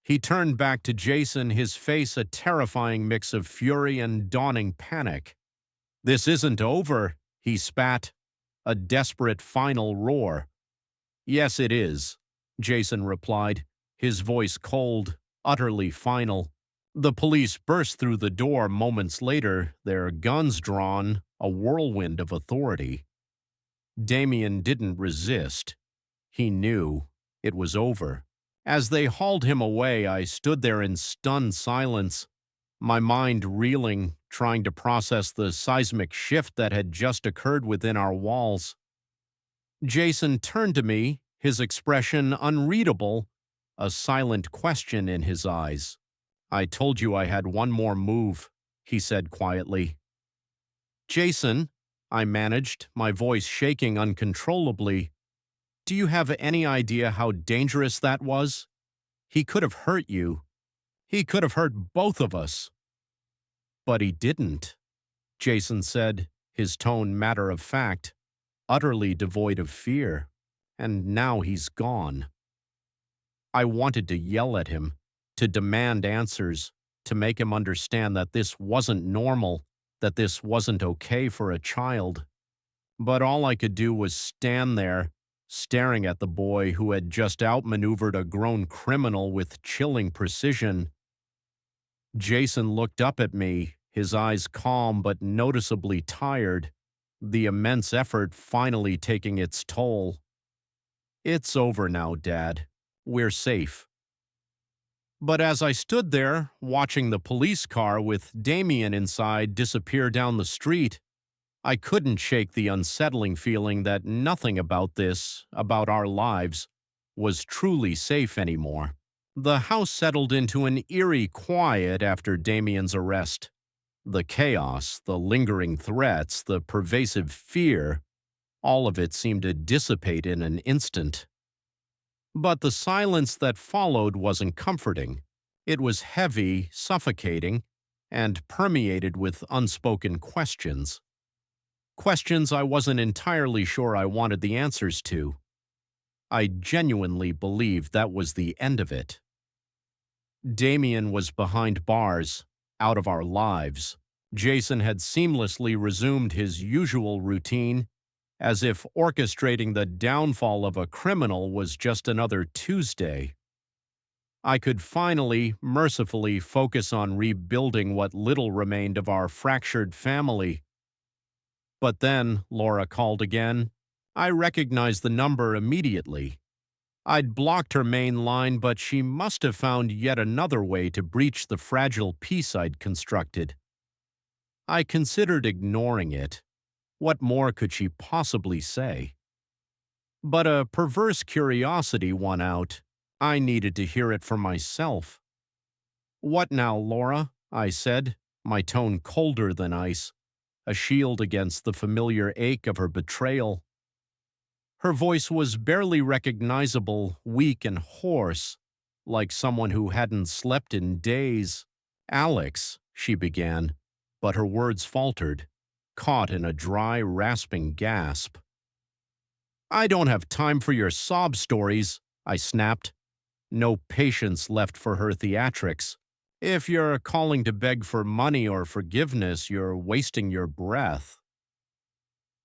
Speaker 1: He turned back to Jason, his face a terrifying mix of fury and dawning panic. "This isn't over," he spat, a desperate final roar. "Yes, it is," Jason replied, his voice cold, utterly final. The police burst through the door moments later, their guns drawn, a whirlwind of authority. Damien didn't resist. He knew it was over. As they hauled him away, I stood there in stunned silence, my mind reeling, trying to process the seismic shift that had just occurred within our walls. Jason turned to me, his expression unreadable, a silent question in his eyes. "I told you I had one more move," he said quietly. "Jason," I managed, my voice shaking uncontrollably, "do you have any idea how dangerous that was? He could have hurt you. He could have hurt both of us." "But he didn't," Jason said, his tone matter of fact, utterly devoid of fear. "And now he's gone." I wanted to yell at him, to demand answers, to make him understand that this wasn't normal, that this wasn't okay for a child. But all I could do was stand there, staring at the boy who had just outmaneuvered a grown criminal with chilling precision. Jason looked up at me, his eyes calm but noticeably tired, the immense effort finally taking its toll. "It's over now, Dad. We're safe." But as I stood there, watching the police car with Damien inside disappear down the street, I couldn't shake the unsettling feeling that nothing about this, about our lives, was truly safe anymore. The house settled into an eerie quiet after Damien's arrest. The chaos, the lingering threats, the pervasive fear, all of it seemed to dissipate in an instant. But the silence that followed wasn't comforting. It was heavy, suffocating, and permeated with unspoken questions. Questions I wasn't entirely sure I wanted the answers to. I genuinely believed that was the end of it. Damien was behind bars, out of our lives. Jason had seamlessly resumed his usual routine, as if orchestrating the downfall of a criminal was just another Tuesday. I could finally, mercifully focus on rebuilding what little remained of our fractured family. But then Laura called again. I recognized the number immediately. I'd blocked her main line, but she must have found yet another way to breach the fragile peace I'd constructed. I considered ignoring it. What more could she possibly say? But a perverse curiosity won out. I needed to hear it for myself. "What now, Laura?" I said, my tone colder than ice, a shield against the familiar ache of her betrayal. Her voice was barely recognizable, weak and hoarse, like someone who hadn't slept in days. "Alex," she began, but her words faltered, caught in a dry, rasping gasp. "I don't have time for your sob stories," I snapped. No patience left for her theatrics. "If you're calling to beg for money or forgiveness, you're wasting your breath."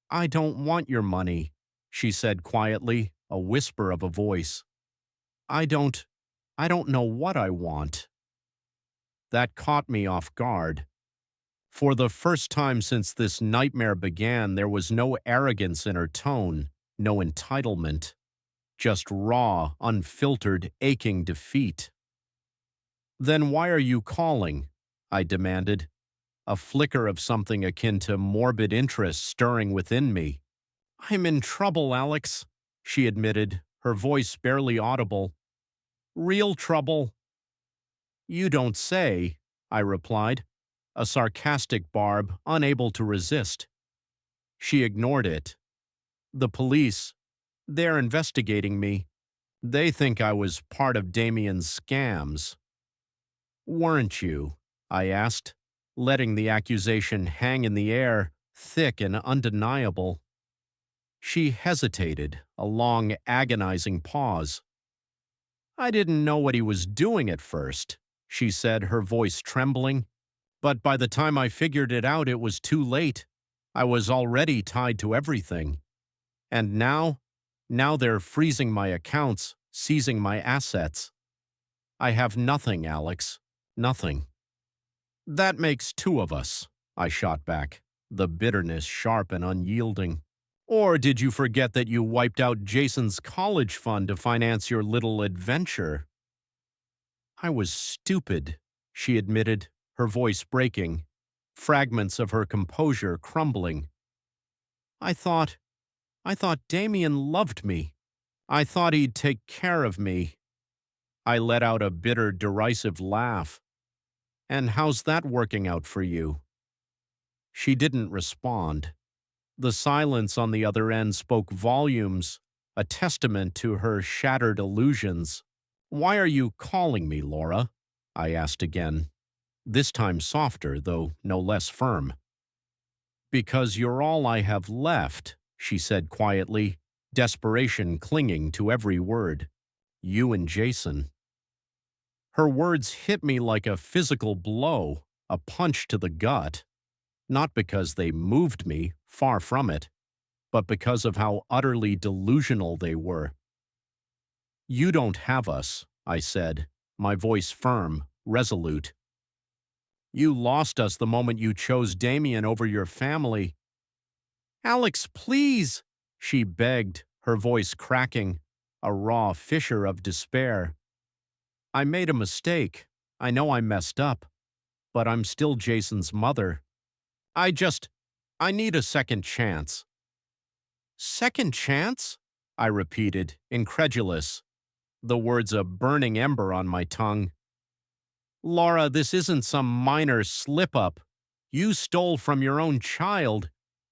Speaker 1: "I don't want your money," she said quietly, a whisper of a voice. I don't know what I want." That caught me off guard. For the first time since this nightmare began, there was no arrogance in her tone, no entitlement, just raw, unfiltered, aching defeat. "Then why are you calling?" I demanded, a flicker of something akin to morbid interest stirring within me. "I'm in trouble, Alex," she admitted, her voice barely audible. "Real trouble." "You don't say," I replied, a sarcastic barb unable to resist. She ignored it. "The police, they're investigating me. They think I was part of Damien's scams." "Weren't you?" I asked, letting the accusation hang in the air, thick and undeniable. She hesitated, a long, agonizing pause. "I didn't know what he was doing at first," she said, her voice trembling. "But by the time I figured it out, it was too late. I was already tied to everything. And now they're freezing my accounts, seizing my assets. I have nothing, Alex. Nothing." "That makes two of us," I shot back, the bitterness sharp and unyielding. "Or did you forget that you wiped out Jason's college fund to finance your little adventure?" "I was stupid," she admitted, her voice breaking, fragments of her composure crumbling. I thought Damien loved me. I thought he'd take care of me." I let out a bitter, derisive laugh. "And how's that working out for you?" She didn't respond. The silence on the other end spoke volumes, a testament to her shattered illusions. "Why are you calling me, Laura?" I asked again, this time softer, though no less firm. "Because you're all I have left," she said quietly, desperation clinging to every word. "You and Jason." Her words hit me like a physical blow, a punch to the gut. Not because they moved me, far from it, but because of how utterly delusional they were. "You don't have us," I said, my voice firm, resolute. "You lost us the moment you chose Damien over your family." "Alex, please," she begged, her voice cracking, a raw fissure of despair. "I made a mistake. I know I messed up, but I'm still Jason's mother. I need a second chance." "Second chance?" I repeated, incredulous, the words a burning ember on my tongue. "Laura, this isn't some minor slip-up. You stole from your own child.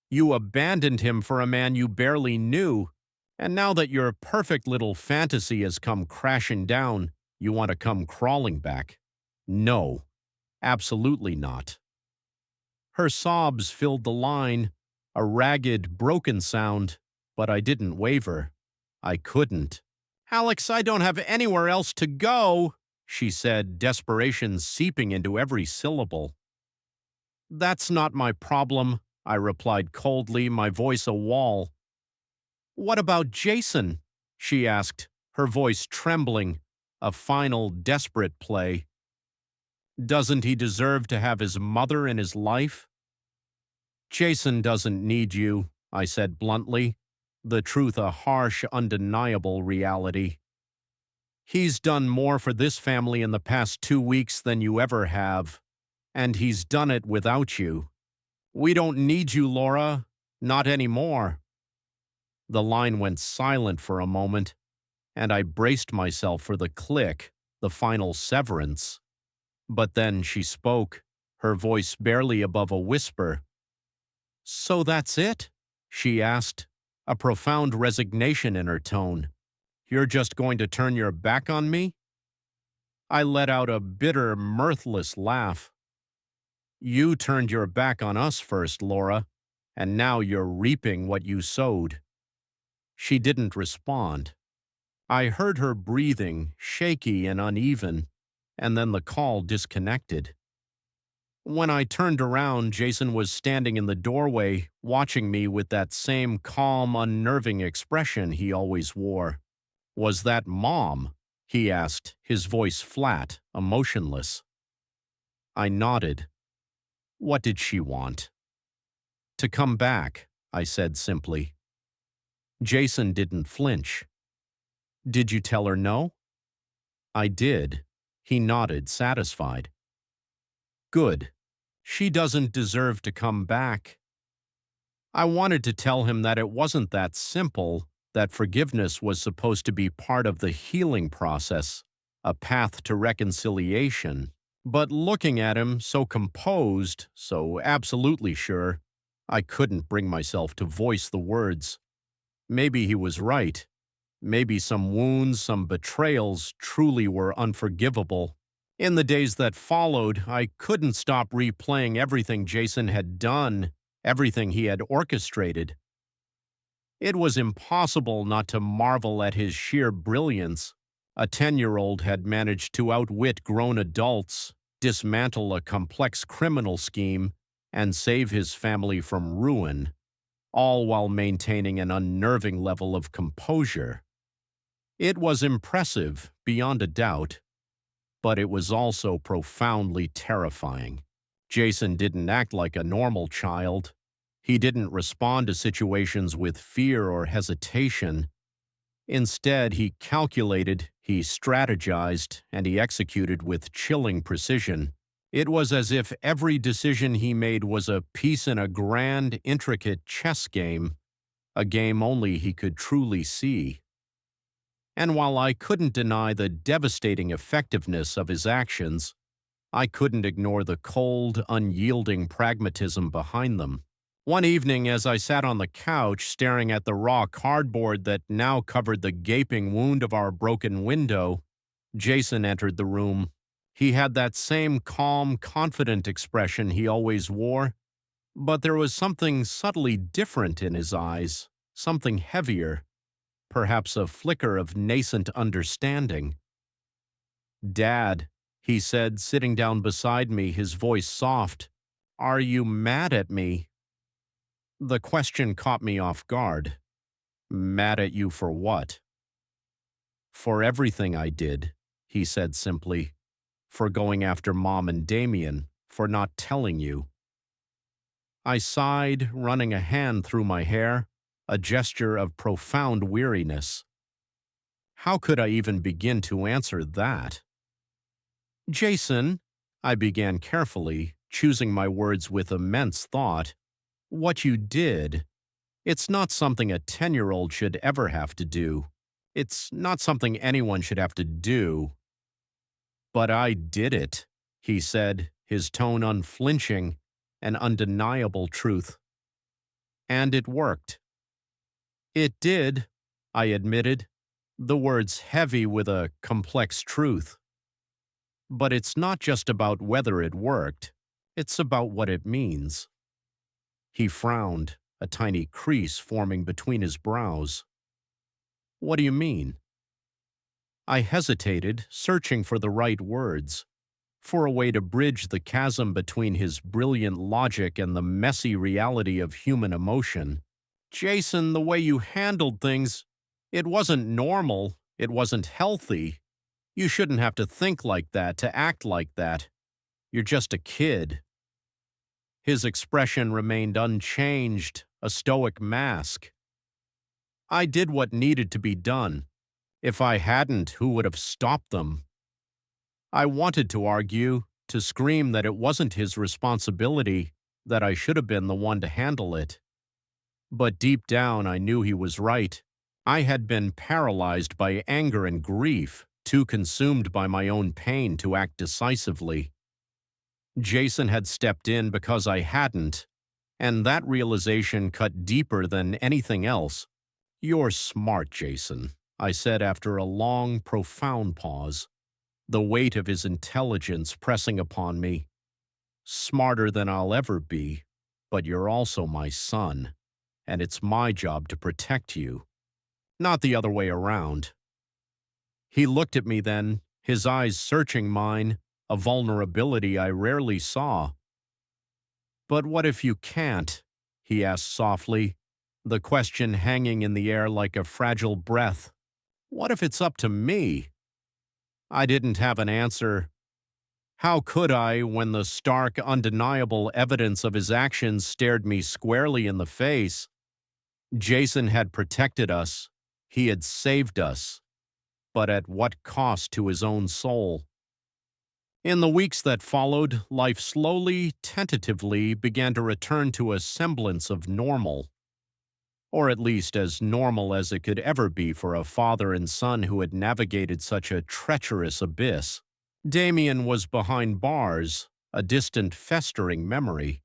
Speaker 1: You abandoned him for a man you barely knew. And now that your perfect little fantasy has come crashing down, you want to come crawling back? No, absolutely not. Her sobs filled the line, a ragged, broken sound, but I didn't waver. I couldn't. Alex, I don't have anywhere else to go, she said, desperation seeping into every syllable. That's not my problem, I replied coldly, my voice a wall. What about Jason? She asked, her voice trembling, a final, desperate play. Doesn't he deserve to have his mother in his life? Jason doesn't need you, I said bluntly, the truth a harsh, undeniable reality. He's done more for this family in the past 2 weeks than you ever have, and he's done it without you. We don't need you, Laura. Not anymore. The line went silent for a moment, and I braced myself for the click, the final severance. But then she spoke, her voice barely above a whisper. So that's it? She asked, a profound resignation in her tone. You're just going to turn your back on me? I let out a bitter, mirthless laugh. You turned your back on us first, Laura, and now you're reaping what you sowed. She didn't respond. I heard her breathing, shaky and uneven, and then the call disconnected. When I turned around, Jason was standing in the doorway, watching me with that same calm, unnerving expression he always wore. Was that Mom? He asked, his voice flat, emotionless. I nodded. What did she want? To come back, I said simply. Jason didn't flinch. Did you tell her no? I did. He nodded, satisfied. Good. She doesn't deserve to come back. I wanted to tell him that it wasn't that simple, that forgiveness was supposed to be part of the healing process, a path to reconciliation. But looking at him, so composed, so absolutely sure, I couldn't bring myself to voice the words. Maybe he was right. Maybe some wounds, some betrayals truly were unforgivable. In the days that followed, I couldn't stop replaying everything Jason had done, everything he had orchestrated. It was impossible not to marvel at his sheer brilliance. A 10-year-old had managed to outwit grown adults, dismantle a complex criminal scheme, and save his family from ruin, all while maintaining an unnerving level of composure. It was impressive, beyond a doubt, but it was also profoundly terrifying. Jason didn't act like a normal child. He didn't respond to situations with fear or hesitation. Instead, he calculated, he strategized, and he executed with chilling precision. It was as if every decision he made was a piece in a grand, intricate chess game, a game only he could truly see. And while I couldn't deny the devastating effectiveness of his actions, I couldn't ignore the cold, unyielding pragmatism behind them. One evening, as I sat on the couch staring at the raw cardboard that now covered the gaping wound of our broken window, Jason entered the room. He had that same calm, confident expression he always wore, but there was something subtly different in his eyes, something heavier, perhaps a flicker of nascent understanding. "Dad," he said, sitting down beside me, his voice soft, "are you mad at me?" The question caught me off guard. Mad at you for what? For everything I did, he said simply. For going after Mom and Damien, for not telling you. I sighed, running a hand through my hair, a gesture of profound weariness. How could I even begin to answer that? Jason, I began carefully, choosing my words with immense thought. What you did, it's not something a 10-year-old should ever have to do. It's not something anyone should have to do. But I did it, he said, his tone unflinching, an undeniable truth. And it worked. It did, I admitted, the words heavy with a complex truth. But it's not just about whether it worked, it's about what it means. He frowned, a tiny crease forming between his brows. What do you mean? I hesitated, searching for the right words, for a way to bridge the chasm between his brilliant logic and the messy reality of human emotion. Jason, the way you handled things, it wasn't normal, it wasn't healthy. You shouldn't have to think like that, to act like that. You're just a kid. His expression remained unchanged, a stoic mask. I did what needed to be done. If I hadn't, who would have stopped them? I wanted to argue, to scream that it wasn't his responsibility, that I should have been the one to handle it. But deep down, I knew he was right. I had been paralyzed by anger and grief, too consumed by my own pain to act decisively. Jason had stepped in because I hadn't, and that realization cut deeper than anything else. You're smart, Jason, I said after a long, profound pause, the weight of his intelligence pressing upon me. Smarter than I'll ever be, but you're also my son, and it's my job to protect you, not the other way around. He looked at me then, his eyes searching mine, a vulnerability I rarely saw. But what if you can't? He asked softly, the question hanging in the air like a fragile breath. What if it's up to me? I didn't have an answer. How could I when the stark, undeniable evidence of his actions stared me squarely in the face? Jason had protected us. He had saved us. But at what cost to his own soul? In the weeks that followed, life slowly, tentatively began to return to a semblance of normal. Or at least as normal as it could ever be for a father and son who had navigated such a treacherous abyss. Damien was behind bars, a distant, festering memory.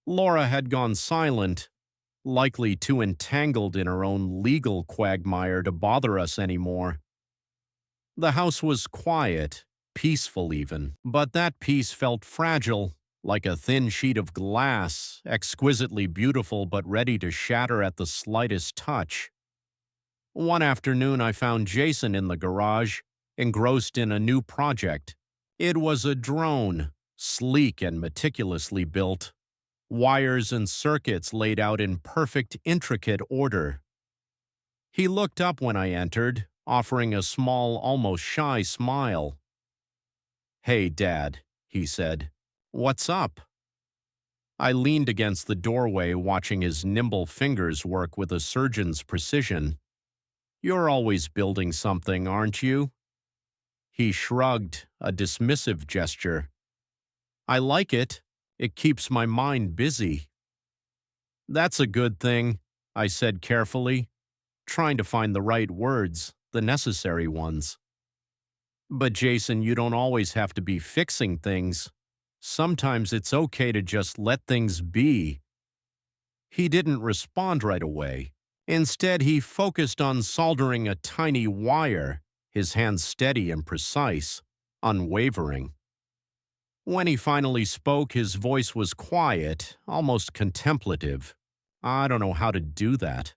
Speaker 1: Laura had gone silent, likely too entangled in her own legal quagmire to bother us anymore. The house was quiet, peaceful even, but that peace felt fragile, like a thin sheet of glass, exquisitely beautiful but ready to shatter at the slightest touch. One afternoon I found Jason in the garage, engrossed in a new project. It was a drone, sleek and meticulously built, wires and circuits laid out in perfect, intricate order. He looked up when I entered, offering a small, almost shy smile. "Hey, Dad," he said. "What's up?" I leaned against the doorway, watching his nimble fingers work with a surgeon's precision. "You're always building something, aren't you?" He shrugged, a dismissive gesture. "I like it. It keeps my mind busy." "That's a good thing," I said carefully, trying to find the right words, the necessary ones. "But Jason, you don't always have to be fixing things. Sometimes it's okay to just let things be." He didn't respond right away. Instead, he focused on soldering a tiny wire, his hands steady and precise, unwavering. When he finally spoke, his voice was quiet, almost contemplative. "I don't know how to do that."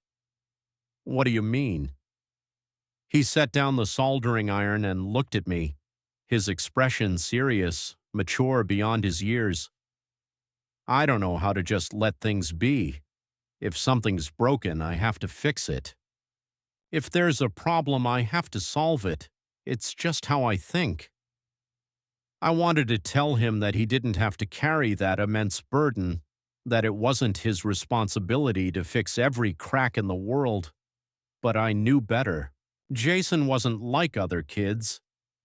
Speaker 1: "What do you mean?" He set down the soldering iron and looked at me, his expression serious, mature beyond his years. "I don't know how to just let things be. If something's broken, I have to fix it. If there's a problem, I have to solve it. It's just how I think." I wanted to tell him that he didn't have to carry that immense burden, that it wasn't his responsibility to fix every crack in the world. But I knew better. Jason wasn't like other kids.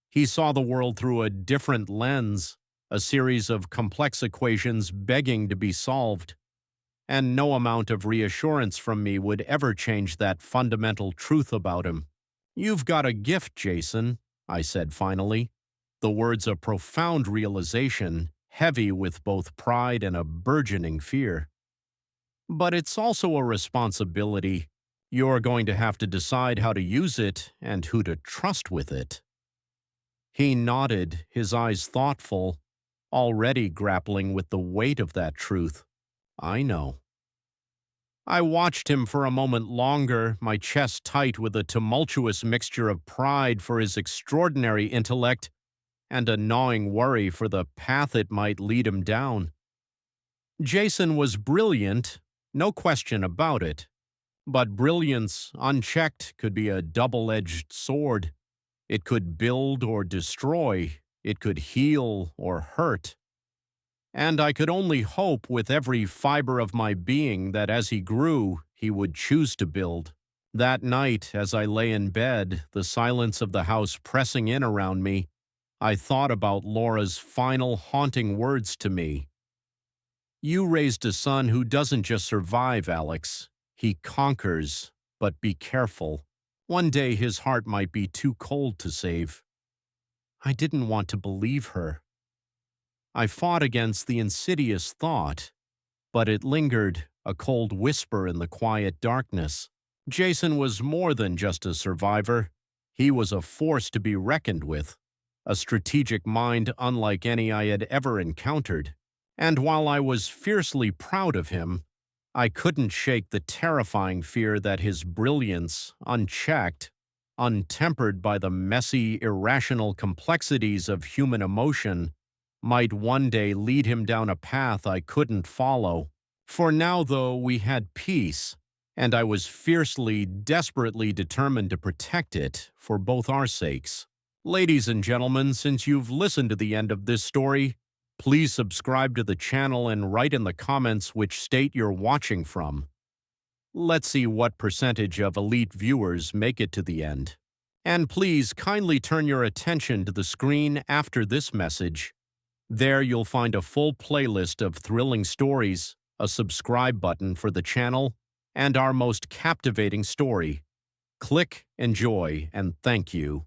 Speaker 1: He saw the world through a different lens, a series of complex equations begging to be solved. And no amount of reassurance from me would ever change that fundamental truth about him. "You've got a gift, Jason," I said finally, the words a profound realization, heavy with both pride and a burgeoning fear. "But it's also a responsibility. You're going to have to decide how to use it and who to trust with it. He nodded, his eyes thoughtful, already grappling with the weight of that truth. I know. I watched him for a moment longer, my chest tight with a tumultuous mixture of pride for his extraordinary intellect and a gnawing worry for the path it might lead him down. Jason was brilliant, no question about it. But brilliance, unchecked, could be a double-edged sword. It could build or destroy. It could heal or hurt. And I could only hope with every fiber of my being that as he grew, he would choose to build. That night, as I lay in bed, the silence of the house pressing in around me, I thought about Laura's final haunting words to me. You raised a son who doesn't just survive, Alex. He conquers, but be careful. One day his heart might be too cold to save. I didn't want to believe her. I fought against the insidious thought, but it lingered, a cold whisper in the quiet darkness. Jason was more than just a survivor. He was a force to be reckoned with, a strategic mind unlike any I had ever encountered. And while I was fiercely proud of him, I couldn't shake the terrifying fear that his brilliance, unchecked, untempered by the messy, irrational complexities of human emotion, might one day lead him down a path I couldn't follow. For now, though, we had peace, and I was fiercely, desperately determined to protect it for both our sakes. Ladies and gentlemen, since you've listened to the end of this story, please subscribe to the channel and write in the comments which state you're watching from. Let's see what percentage of elite viewers make it to the end. And please kindly turn your attention to the screen after this message. There you'll find a full playlist of thrilling stories, a subscribe button for the channel, and our most captivating story. Click, enjoy, and thank you.